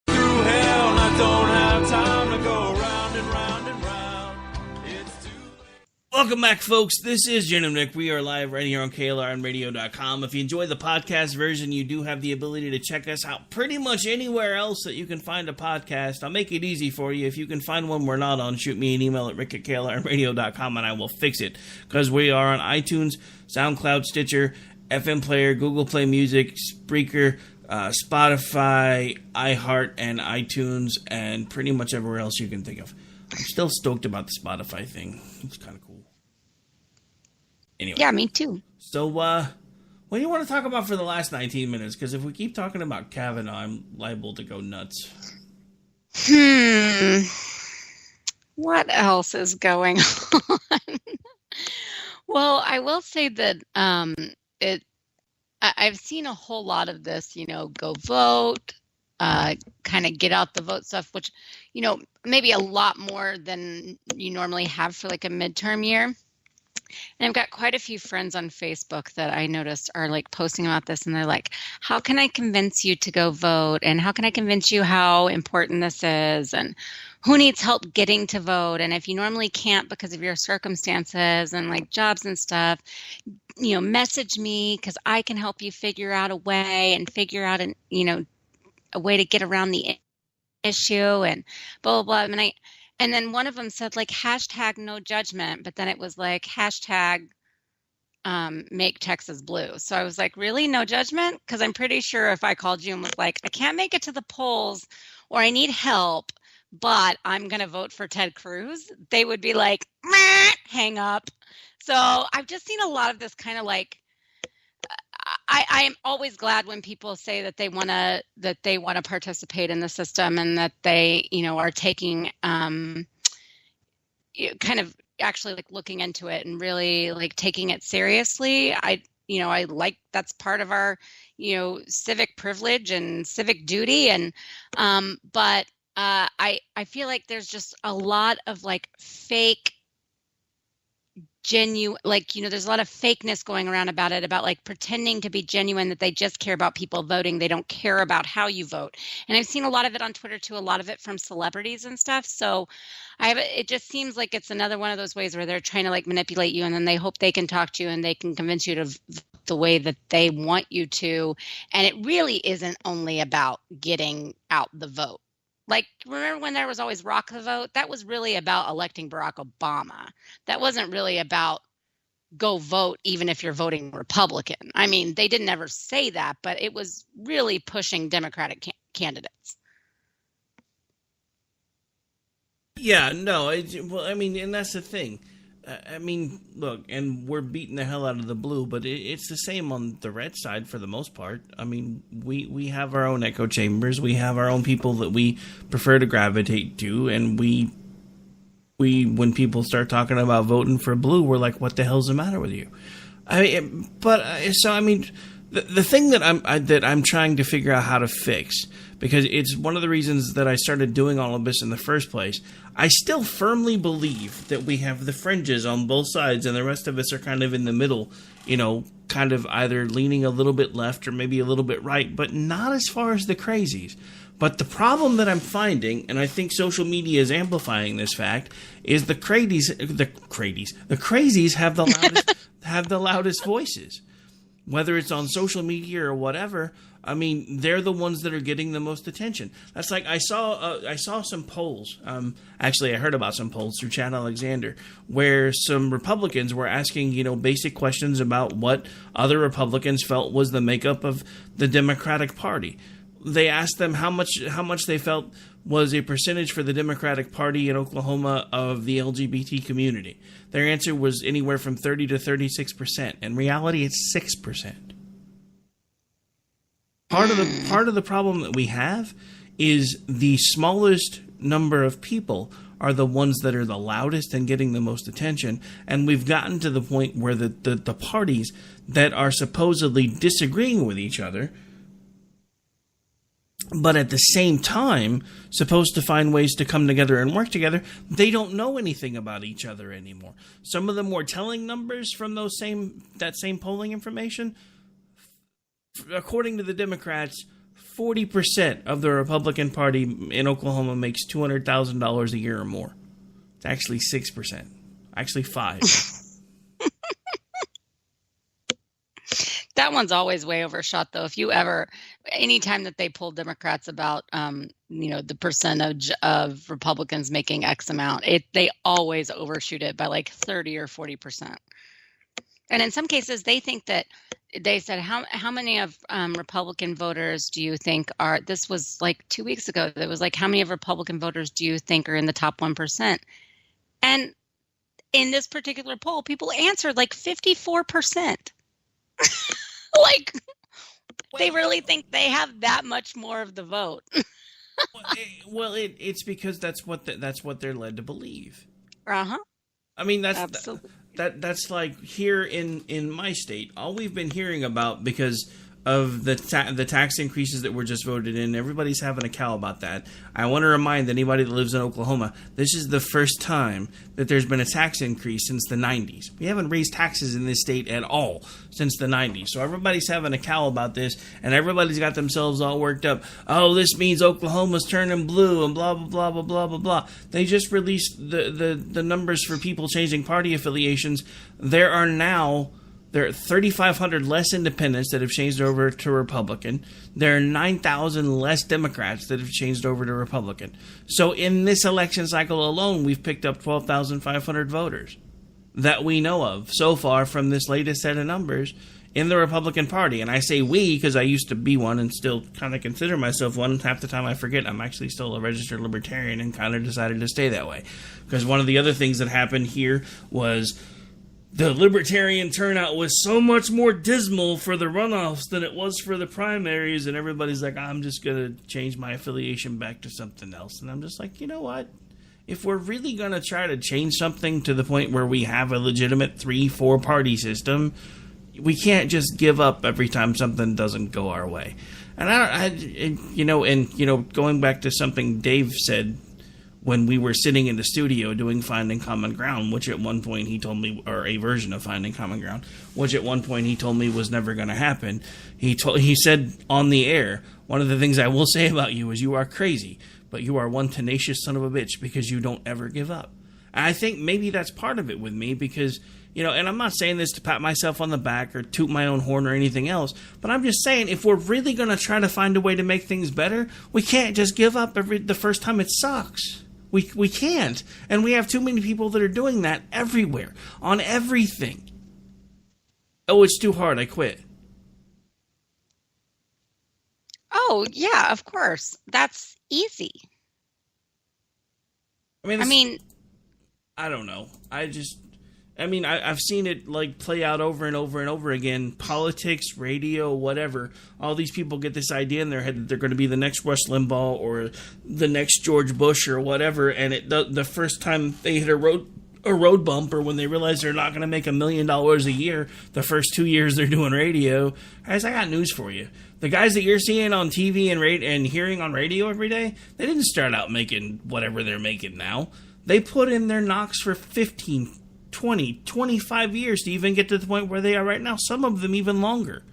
Through hell, and I don't have time to go round and round and round. It's too late. Welcome back, folks. This is Jen and Nick. We are live right here on KLRNradio.com. If you enjoy the podcast version, you do have the ability to check us out pretty much anywhere else that you can find a podcast. I'll make it easy for you. If you can find one we're not on, shoot me an email at rick@klrnradio.com and I will fix it. Because we are on iTunes, SoundCloud, Stitcher, FM Player, Google Play Music, Spreaker, Spotify, iHeart, and iTunes, and pretty much everywhere else you can think of. I'm still stoked about the Spotify thing. It's kind of cool. Anyway. Yeah, me too. So, what do you want to talk about for the last 19 minutes? Because if we keep talking about Kavanaugh, I'm liable to go nuts. What else is going on? Well, I will say that I've seen a whole lot of this, go vote, kind of get out the vote stuff, which, maybe a lot more than you normally have for like a midterm year. And I've got quite a few friends on Facebook that I noticed are like posting about this, and they're like, how can I convince you to go vote? And how can I convince you how important this is? And who needs help getting to vote? And if you normally can't because of your circumstances and like jobs and stuff, message me because I can help you figure out a way and figure out a way to get around the issue and blah, blah, blah. And then one of them said like hashtag no judgment, but then it was like hashtag make Texas blue. So I was like, really? No judgment? Because I'm pretty sure if I called you and was like, I can't make it to the polls or I need help, but I'm going to vote for Ted Cruz, they would be like, meh, hang up. So I've just seen a lot of this kind of like, I am always glad when people say that they want to participate in the system and that they, are taking kind of actually like looking into it and really like taking it seriously. I like that's part of our, civic privilege and civic duty. And but I feel like there's just a lot of like fake genuine, like, there's a lot of fakeness going around about it, about like pretending to be genuine, that they just care about people voting. They don't care about how you vote. And I've seen a lot of it on Twitter too, a lot of it from celebrities and stuff. So it just seems like it's another one of those ways where they're trying to like manipulate you, and then they hope they can talk to you and they can convince you to vote the way that they want you to. And it really isn't only about getting out the vote. Like, remember when there was always rock the vote? That was really about electing Barack Obama. That wasn't really about go vote even if you're voting Republican. I mean, they didn't ever say that, but it was really pushing Democratic candidates. Yeah, no, and that's the thing. Look, and we're beating the hell out of the blue, but it's the same on the red side for the most part. I mean, we have our own echo chambers. We have our own people that we prefer to gravitate to, and we when people start talking about voting for blue, we're like, what the hell's the matter with you? The thing that I'm trying to figure out how to fix, because it's one of the reasons that I started doing all of this in the first place. I still firmly believe that we have the fringes on both sides, and the rest of us are kind of in the middle, kind of either leaning a little bit left or maybe a little bit right, but not as far as the crazies. But the problem that I'm finding, and I think social media is amplifying this fact, is the crazies have the loudest voices. Whether it's on social media or whatever, I mean, they're the ones that are getting the most attention. That's like I saw some polls. Actually, I heard about some polls through Chad Alexander, where some Republicans were asking, basic questions about what other Republicans felt was the makeup of the Democratic Party. They asked them how much they felt was a percentage for the Democratic Party in Oklahoma of the LGBT community. Their answer was anywhere from 30 to 36%. In reality, it's 6%. Part of the problem that we have is the smallest number of people are the ones that are the loudest and getting the most attention. And we've gotten to the point where the parties that are supposedly disagreeing with each other, but at the same time supposed to find ways to come together and work together, they don't know anything about each other anymore. Some of the more telling numbers from that same polling information, according to the Democrats, 40% of the Republican Party in Oklahoma makes $200,000 a year or more. It's actually 6%. Actually 5%. That one's always way overshot, though. Anytime that they poll Democrats about, the percentage of Republicans making X amount, they always overshoot it by like 30 or 40%. And in some cases, they think that they said, how many of Republican voters do you think are, this was like 2 weeks ago, that was like, how many of Republican voters do you think are in the top 1%? And in this particular poll, people answered like 54%. Like, they really think they have that much more of the vote. It's because that's what they're led to believe. Uh-huh. I mean, that's absolutely that's like here in my state, all we've been hearing about, because of the tax increases that were just voted in. Everybody's having a cow about that. I want to remind anybody that lives in Oklahoma, this is the first time that there's been a tax increase since the 90s. We haven't raised taxes in this state at all since the 90s. So everybody's having a cow about this, and everybody's got themselves all worked up. Oh, this means Oklahoma's turning blue and blah, blah, blah, blah, blah, blah, blah. They just released the numbers for people changing party affiliations. There are 3,500 less independents that have changed over to Republican. There are 9,000 less Democrats that have changed over to Republican. So in this election cycle alone, we've picked up 12,500 voters that we know of so far from this latest set of numbers in the Republican Party. And I say we because I used to be one and still kind of consider myself one. Half the time I forget I'm actually still a registered libertarian and kind of decided to stay that way. Because one of the other things that happened here was the libertarian turnout was so much more dismal for the runoffs than it was for the primaries, and everybody's like, I'm just going to change my affiliation back to something else. And I'm just like, you know what? If we're really going to try to change something to the point where we have a legitimate 3-4 party system, we can't just give up every time something doesn't go our way. And going back to something Dave said when we were sitting in the studio doing Finding Common Ground, which at one point he told me, or a version of Finding Common Ground, which at one point he told me was never going to happen. He said on the air, one of the things I will say about you is you are crazy, but you are one tenacious son of a bitch because you don't ever give up. And I think maybe that's part of it with me because, and I'm not saying this to pat myself on the back or toot my own horn or anything else, but I'm just saying if we're really going to try to find a way to make things better, we can't just give up the first time it sucks. We can't. And we have too many people that are doing that everywhere, on everything. Oh, it's too hard. I quit. Oh, yeah, of course. That's easy. I mean, I don't know. I mean, I've seen it like play out over and over and over again. Politics, radio, whatever. All these people get this idea in their head that they're going to be the next Rush Limbaugh or the next George Bush or whatever. And the first time they hit a road bump, or when they realize they're not going to make $1 million a year the first 2 years they're doing radio, guys, I got news for you. The guys that you're seeing on TV and hearing on radio every day, they didn't start out making whatever they're making now. They put in their knocks for 15, 20, 25 years to even get to the point where they are right now. Some of them even longer.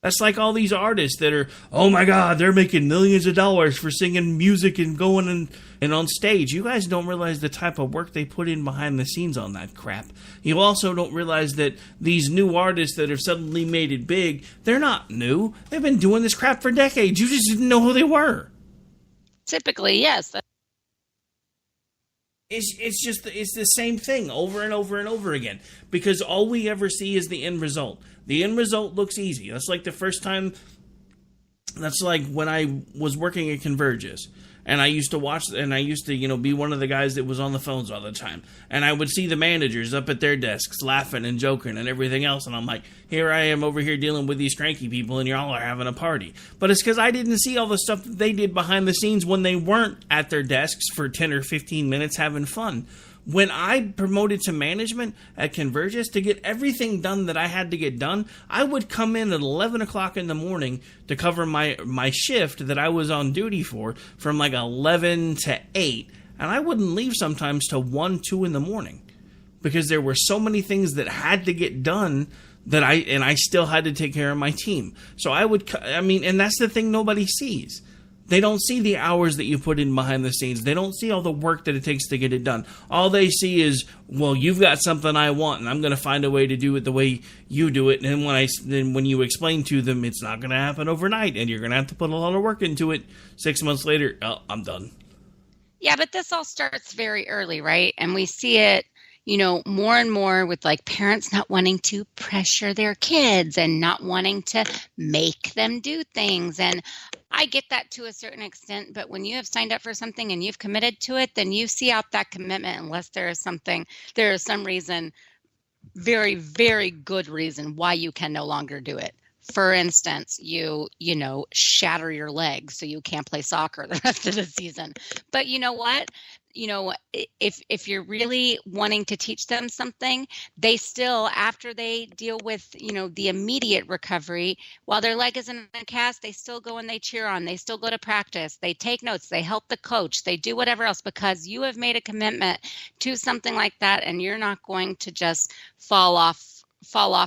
That's like all these artists that are, oh my God, they're making millions of dollars for singing music and going and on stage. You guys don't realize the type of work they put in behind the scenes on that crap. You also don't realize that these new artists that have suddenly made it big, they're not new. They've been doing this crap for decades. You just didn't know who they were. Typically, yes. It's the same thing over and over and over again, because all we ever see is the end result. The end result looks easy. That's like the first time. That's like when I was working at Convergys, and I used to watch, and I used to, be one of the guys that was on the phones all the time, and I would see the managers up at their desks laughing and joking and everything else, and I'm like, here I am over here dealing with these cranky people, and y'all are having a party. But it's because I didn't see all the stuff that they did behind the scenes when they weren't at their desks for 10 or 15 minutes having fun. When I promoted to management at Convergys to get everything done that I had to get done, I would come in at 11 o'clock in the morning to cover my shift that I was on duty for from like 11 to 8. And I wouldn't leave sometimes till 1, 2 in the morning, because there were so many things that had to get done that I still had to take care of my team. So and that's the thing nobody sees. They don't see the hours that you put in behind the scenes. They don't see all the work that it takes to get it done. All they see is, well, you've got something I want, and I'm going to find a way to do it the way you do it. And then when you explain to them, it's not going to happen overnight, and you're going to have to put a lot of work into it. 6 months later, oh, I'm done. Yeah, but this all starts very early, right? And we see it, more and more with like parents not wanting to pressure their kids and not wanting to make them do things. And I get that to a certain extent, but when you have signed up for something and you've committed to it, then you see out that commitment unless there is some reason, very, very good reason why you can no longer do it. For instance, you shatter your leg so you can't play soccer the rest of the season. But you know what? If you're really wanting to teach them something, they still, after they deal with, the immediate recovery, while their leg is in a cast, they still go and they cheer on, they still go to practice, they take notes, they help the coach, they do whatever else, because you have made a commitment to something like that, and you're not going to just fall off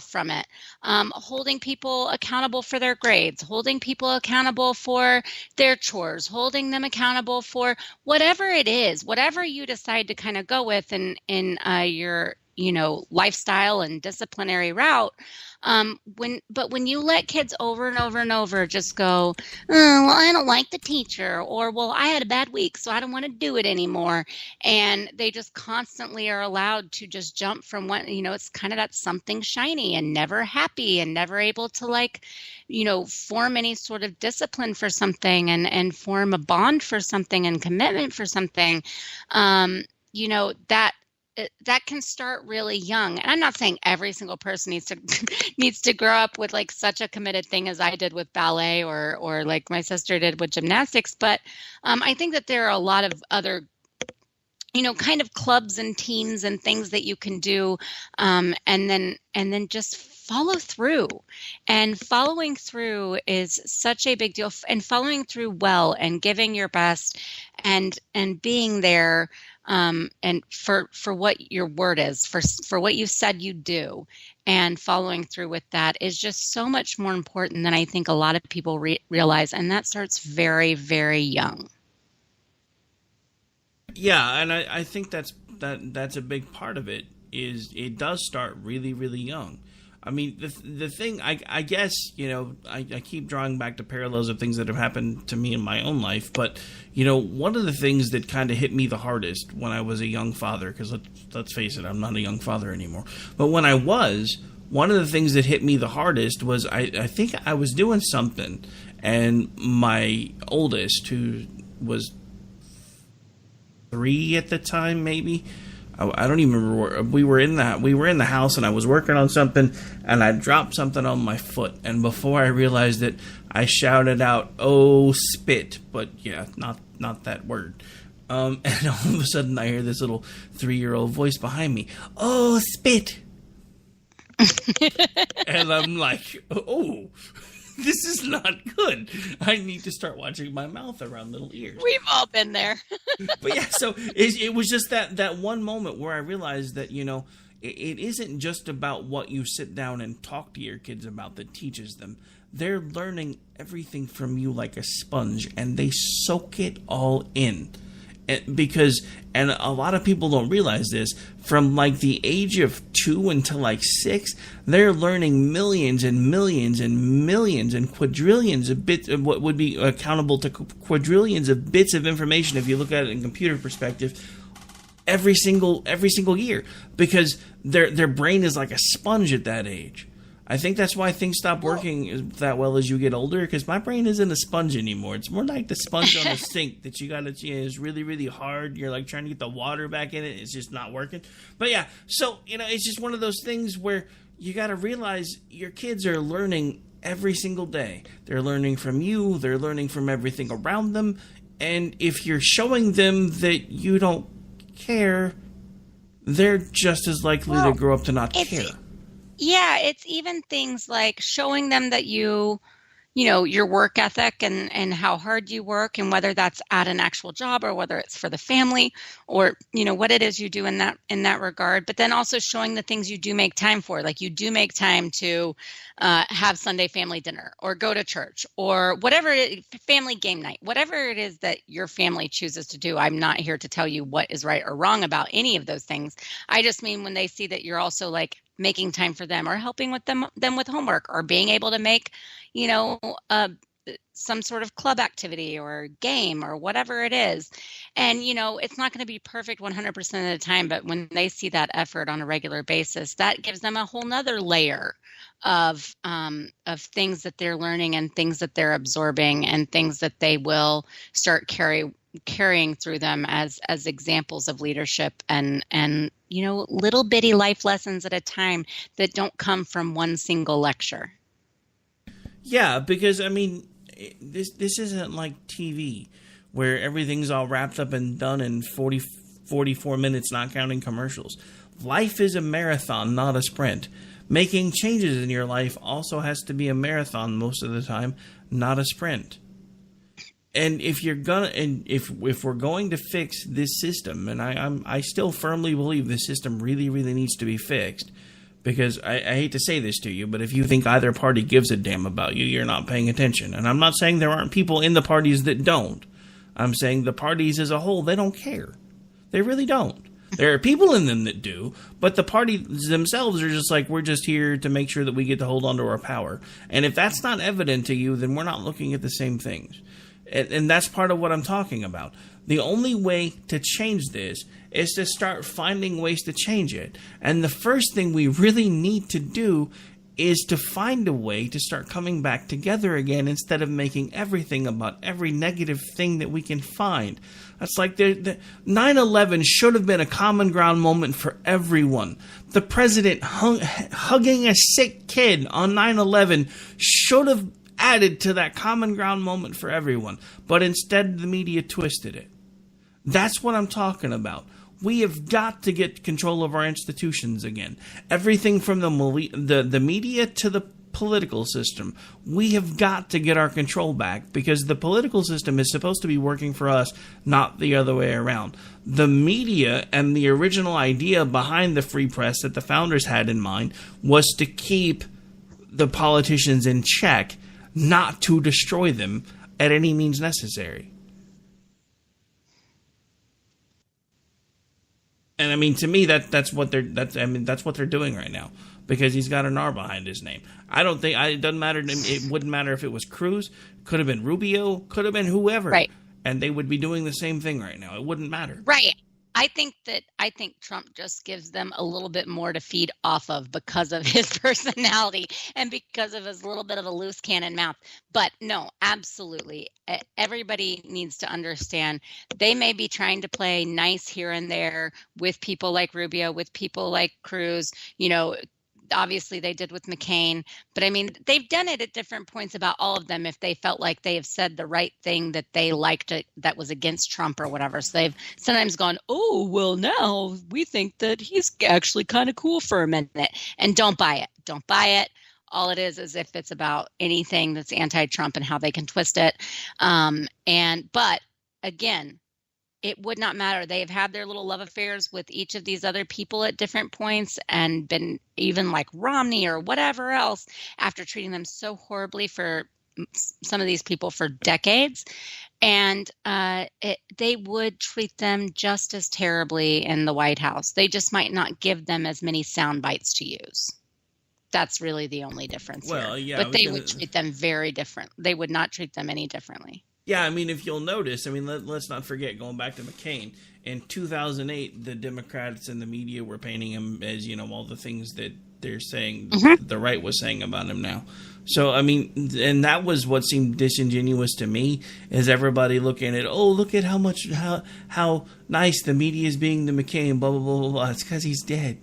from it. Holding people accountable for their grades, holding people accountable for their chores, holding them accountable for whatever it is, whatever you decide to kind of go with in your lifestyle and disciplinary route. When you let kids over and over and over just go, oh, well, I don't like the teacher, or, well, I had a bad week, so I don't want to do it anymore. And they just constantly are allowed to just jump from one, it's kind of that something shiny and never happy and never able to form any sort of discipline for something and form a bond for something and commitment for something. That can start really young. And I'm not saying every single person needs to grow up with like such a committed thing as I did with ballet or like my sister did with gymnastics. But I think that there are a lot of other, kind of clubs and teams and things that you can do. And then just follow through. And following through is such a big deal. And following through well and giving your best and being there and for what your word is, for what you said you do, and following through with that is just so much more important than I think a lot of people realize. And that starts very, very young. Yeah, and I think that's a big part of it. Is it does start really, really young. I mean, the thing, I guess, I keep drawing back to parallels of things that have happened to me in my own life. But, one of the things that kind of hit me the hardest when I was a young father, because let's face it, I'm not a young father anymore. But when I was, one of the things that hit me the hardest was I think I was doing something, and my oldest, who was 3 at the time maybe, I don't even remember where we were in the house, and I was working on something, and I dropped something on my foot, and before I realized it, I shouted out, "Oh, spit!" But yeah, not that word. And all of a sudden, I hear this little 3-year-old voice behind me, "Oh, spit!" And I'm like, "Oh, this is not good. I need to start watching my mouth around little ears." We've all been there. But yeah, so it was just that one moment where I realized that, it isn't just about what you sit down and talk to your kids about that teaches them. They're learning everything from you like a sponge, and they soak it all in. And a lot of people don't realize this, from like the age of 2 until like 6, they're learning millions and millions and millions and quadrillions of bits of what would be accountable to quadrillions of bits of information if you look at it in computer perspective every single year, because their brain is like a sponge at that age. I think that's why things stop working that well as you get older, because my brain isn't a sponge anymore. It's more like the sponge on the sink that you got to, it's really, really hard. You're like trying to get the water back in it. It's just not working. But yeah, so, it's just one of those things where you got to realize your kids are learning every single day. They're learning from you. They're learning from everything around them. And if you're showing them that you don't care, they're just as likely to grow up to not care. Yeah, it's even things like showing them that your work ethic and how hard you work, and whether that's at an actual job or whether it's for the family, or what it is you do in that regard. But then also showing the things you do make time for, like you do make time to have Sunday family dinner or go to church or whatever, family game night, whatever it is that your family chooses to do. I'm not here to tell you what is right or wrong about any of those things. I just mean when they see that you're also like making time for them or helping with them with homework, or being able to make, some sort of club activity or game or whatever it is. And, it's not going to be perfect 100% of the time, but when they see that effort on a regular basis, that gives them a whole nother layer of things that they're learning and things that they're absorbing and things that they will start carrying through them as examples of leadership and little bitty life lessons at a time that don't come from one single lecture. Yeah, because this isn't like TV where everything's all wrapped up and done in 44 minutes, not counting commercials. Life is a marathon, not a sprint. Making changes in your life also has to be a marathon most of the time, not a sprint. And if we're going to fix this system, and I still firmly believe this system really, really needs to be fixed, because I hate to say this to you, but if you think either party gives a damn about you, you're not paying attention. And I'm not saying there aren't people in the parties that don't. I'm saying the parties as a whole, they don't care. They really don't. There are people in them that do, but the parties themselves are just like, we're just here to make sure that we get to hold on to our power. And if that's not evident to you, then we're not looking at the same things. And that's part of what I'm talking about. The only way to change this is to start finding ways to change it. And the first thing we really need to do is to find a way to start coming back together again, instead of making everything about every negative thing that we can find. It's like 9/11 should have been a common ground moment for everyone. The president hugging a sick kid on 9/11 should have added to that common ground moment for everyone. But instead, the media twisted it. That's what I'm talking about. We have got to get control of our institutions again. Everything from the media to the political system. We have got to get our control back, because the political system is supposed to be working for us, not the other way around. The media and the original idea behind the free press that the founders had in mind was to keep the politicians in check, not to destroy them at any means necessary. And to me, that's what they're doing right now, because he's got an R behind his name. I don't think it doesn't matter. It wouldn't matter if it was Cruz, could have been Rubio, could have been whoever, right? And they would be doing the same thing right now. It wouldn't matter, right? I think Trump just gives them a little bit more to feed off of because of his personality and because of his little bit of a loose cannon mouth. But no, absolutely. Everybody needs to understand they may be trying to play nice here and there with people like Rubio, with people like Cruz, obviously they did with McCain, but I mean, they've done it at different points about all of them if they felt like they have said the right thing that they liked that was against Trump or whatever. So they've sometimes gone, oh, well, now we think that he's actually kind of cool for a minute. And don't buy it. Don't buy it. All it is if it's about anything that's anti-Trump and how they can twist it. But again, it would not matter. They have had their little love affairs with each of these other people at different points and been even like Romney or whatever else after treating them so horribly for some of these people for decades. And they would treat them just as terribly in the White House. They just might not give them as many sound bites to use. That's really the only difference here. Yeah, but they would treat them very different. They would not treat them any differently. Yeah, I mean, if you'll notice, let's not forget, going back to McCain, in 2008, the Democrats and the media were painting him as, all the things that they're saying, the right was saying about him now. So, and that was what seemed disingenuous to me, is everybody looking at, look at how nice the media is being to McCain, blah, blah, blah, blah, blah. It's because he's dead.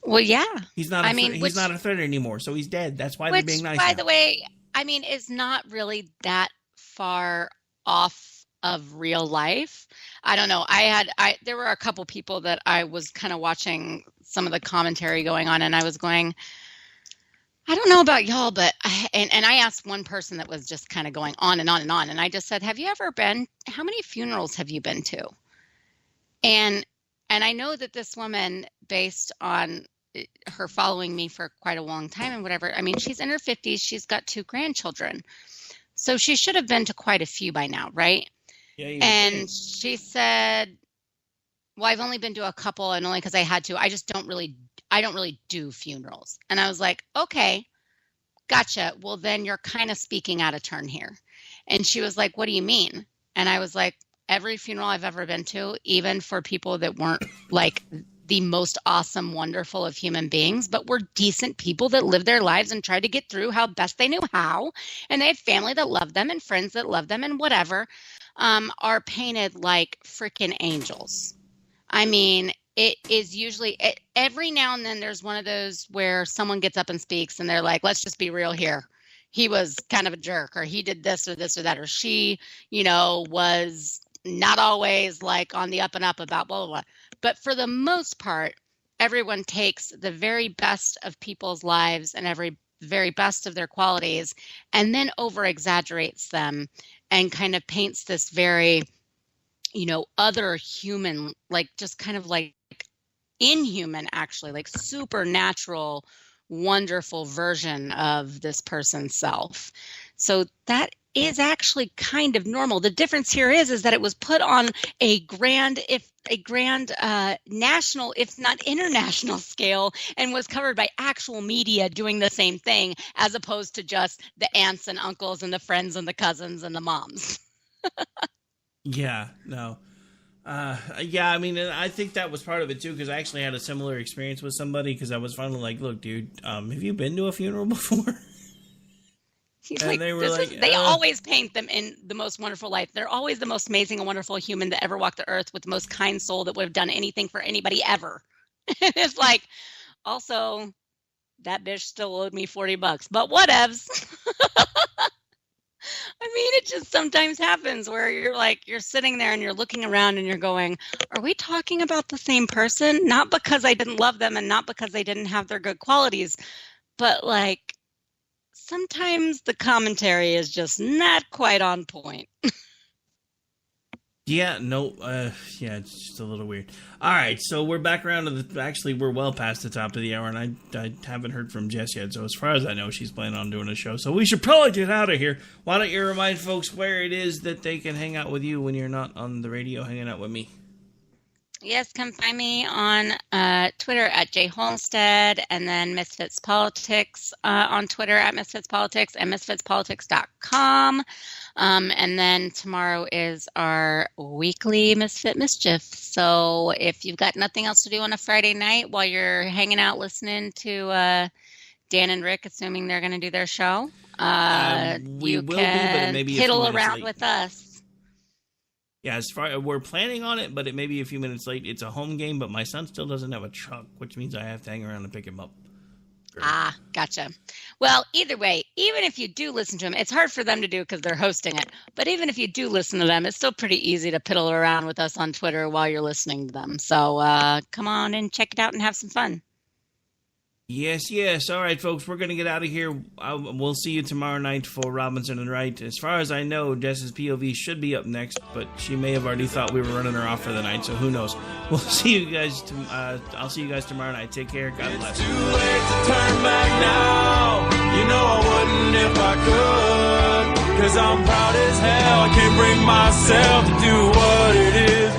Well, yeah. He's not a threat anymore, so he's dead. That's why they're being nice by now. The way, is not really that far off of real life. I don't know. There were a couple people that I was kind of watching some of the commentary going on, and I was going, I don't know about y'all, but I asked one person that was just kind of going on and on and on, and I just said, how many funerals have you been to? And I know that this woman, based on her following me for quite a long time and whatever, she's in her 50s. She's got 2 grandchildren. So she should have been to quite a few by now, right? Yeah. And she said, well, I've only been to a couple, and only because I had to. I don't really do funerals. And I was like, okay, gotcha. Well, then you're kind of speaking out of turn here. And she was like, what do you mean? And I was like, every funeral I've ever been to, even for people that weren't like the most awesome, wonderful of human beings, but were decent people that lived their lives and tried to get through how best they knew how. And they had family that loved them and friends that loved them and whatever, are painted like freaking angels. It is usually every now and then there's one of those where someone gets up and speaks and they're like, let's just be real here. He was kind of a jerk, or he did this or that, or she, was not always like on the up and up about blah, blah, blah. But for the most part, everyone takes the very best of people's lives and every very best of their qualities and then over exaggerates them and kind of paints this very, other human, like just kind of like inhuman, actually, like supernatural, wonderful version of this person's self. So that is actually kind of normal. The difference here is that it was put on a grand national, if not international scale, and was covered by actual media doing the same thing, as opposed to just the aunts and uncles and the friends and the cousins and the moms. Yeah, no. I think that was part of it too, because I actually had a similar experience with somebody, because I was finally like, look, dude, have you been to a funeral before? He's and like, they always paint them in the most wonderful life. They're always the most amazing and wonderful human that ever walked the earth, with the most kind soul that would have done anything for anybody ever. It's like, also, that bitch still owed me $40, but whatevs. It just sometimes happens where you're sitting there and you're looking around and you're going, are we talking about the same person? Not because I didn't love them and not because they didn't have their good qualities, but like, sometimes the commentary is just not quite on point. It's just a little weird. All right, so we're back around to actually, we're well past the top of the hour, and I haven't heard from Jess yet, so as far as I know, she's planning on doing a show, so we should probably get out of here. Why don't you remind folks where it is that they can hang out with you when you're not on the radio hanging out with me? Yes, come find me on Twitter at jholmstead, and then Misfits Politics on Twitter at Misfits Politics, and misfitspolitics.com. And then tomorrow is our weekly Misfit Mischief. So if you've got nothing else to do on a Friday night while you're hanging out listening to Dan and Rick, assuming they're going to do their show, we will be, but it may be piddle around with us. Yeah, we're planning on it, but it may be a few minutes late. It's a home game, but my son still doesn't have a truck, which means I have to hang around and pick him up. Ah, gotcha. Well, either way, even if you do listen to them, it's hard for them to do because they're hosting it. But even if you do listen to them, it's still pretty easy to piddle around with us on Twitter while you're listening to them. So come on and check it out and have some fun. Yes. All right, folks, we're going to get out of here. We'll see you tomorrow night for Robinson and Wright. As far as I know, Jess's POV should be up next, but she may have already thought we were running her off for the night, so who knows. We'll see you guys. I'll see you guys tomorrow night. Take care. God bless. It's too late to turn back now. You know I wouldn't if I could. 'Cause I'm proud as hell. I can't bring myself to do what it is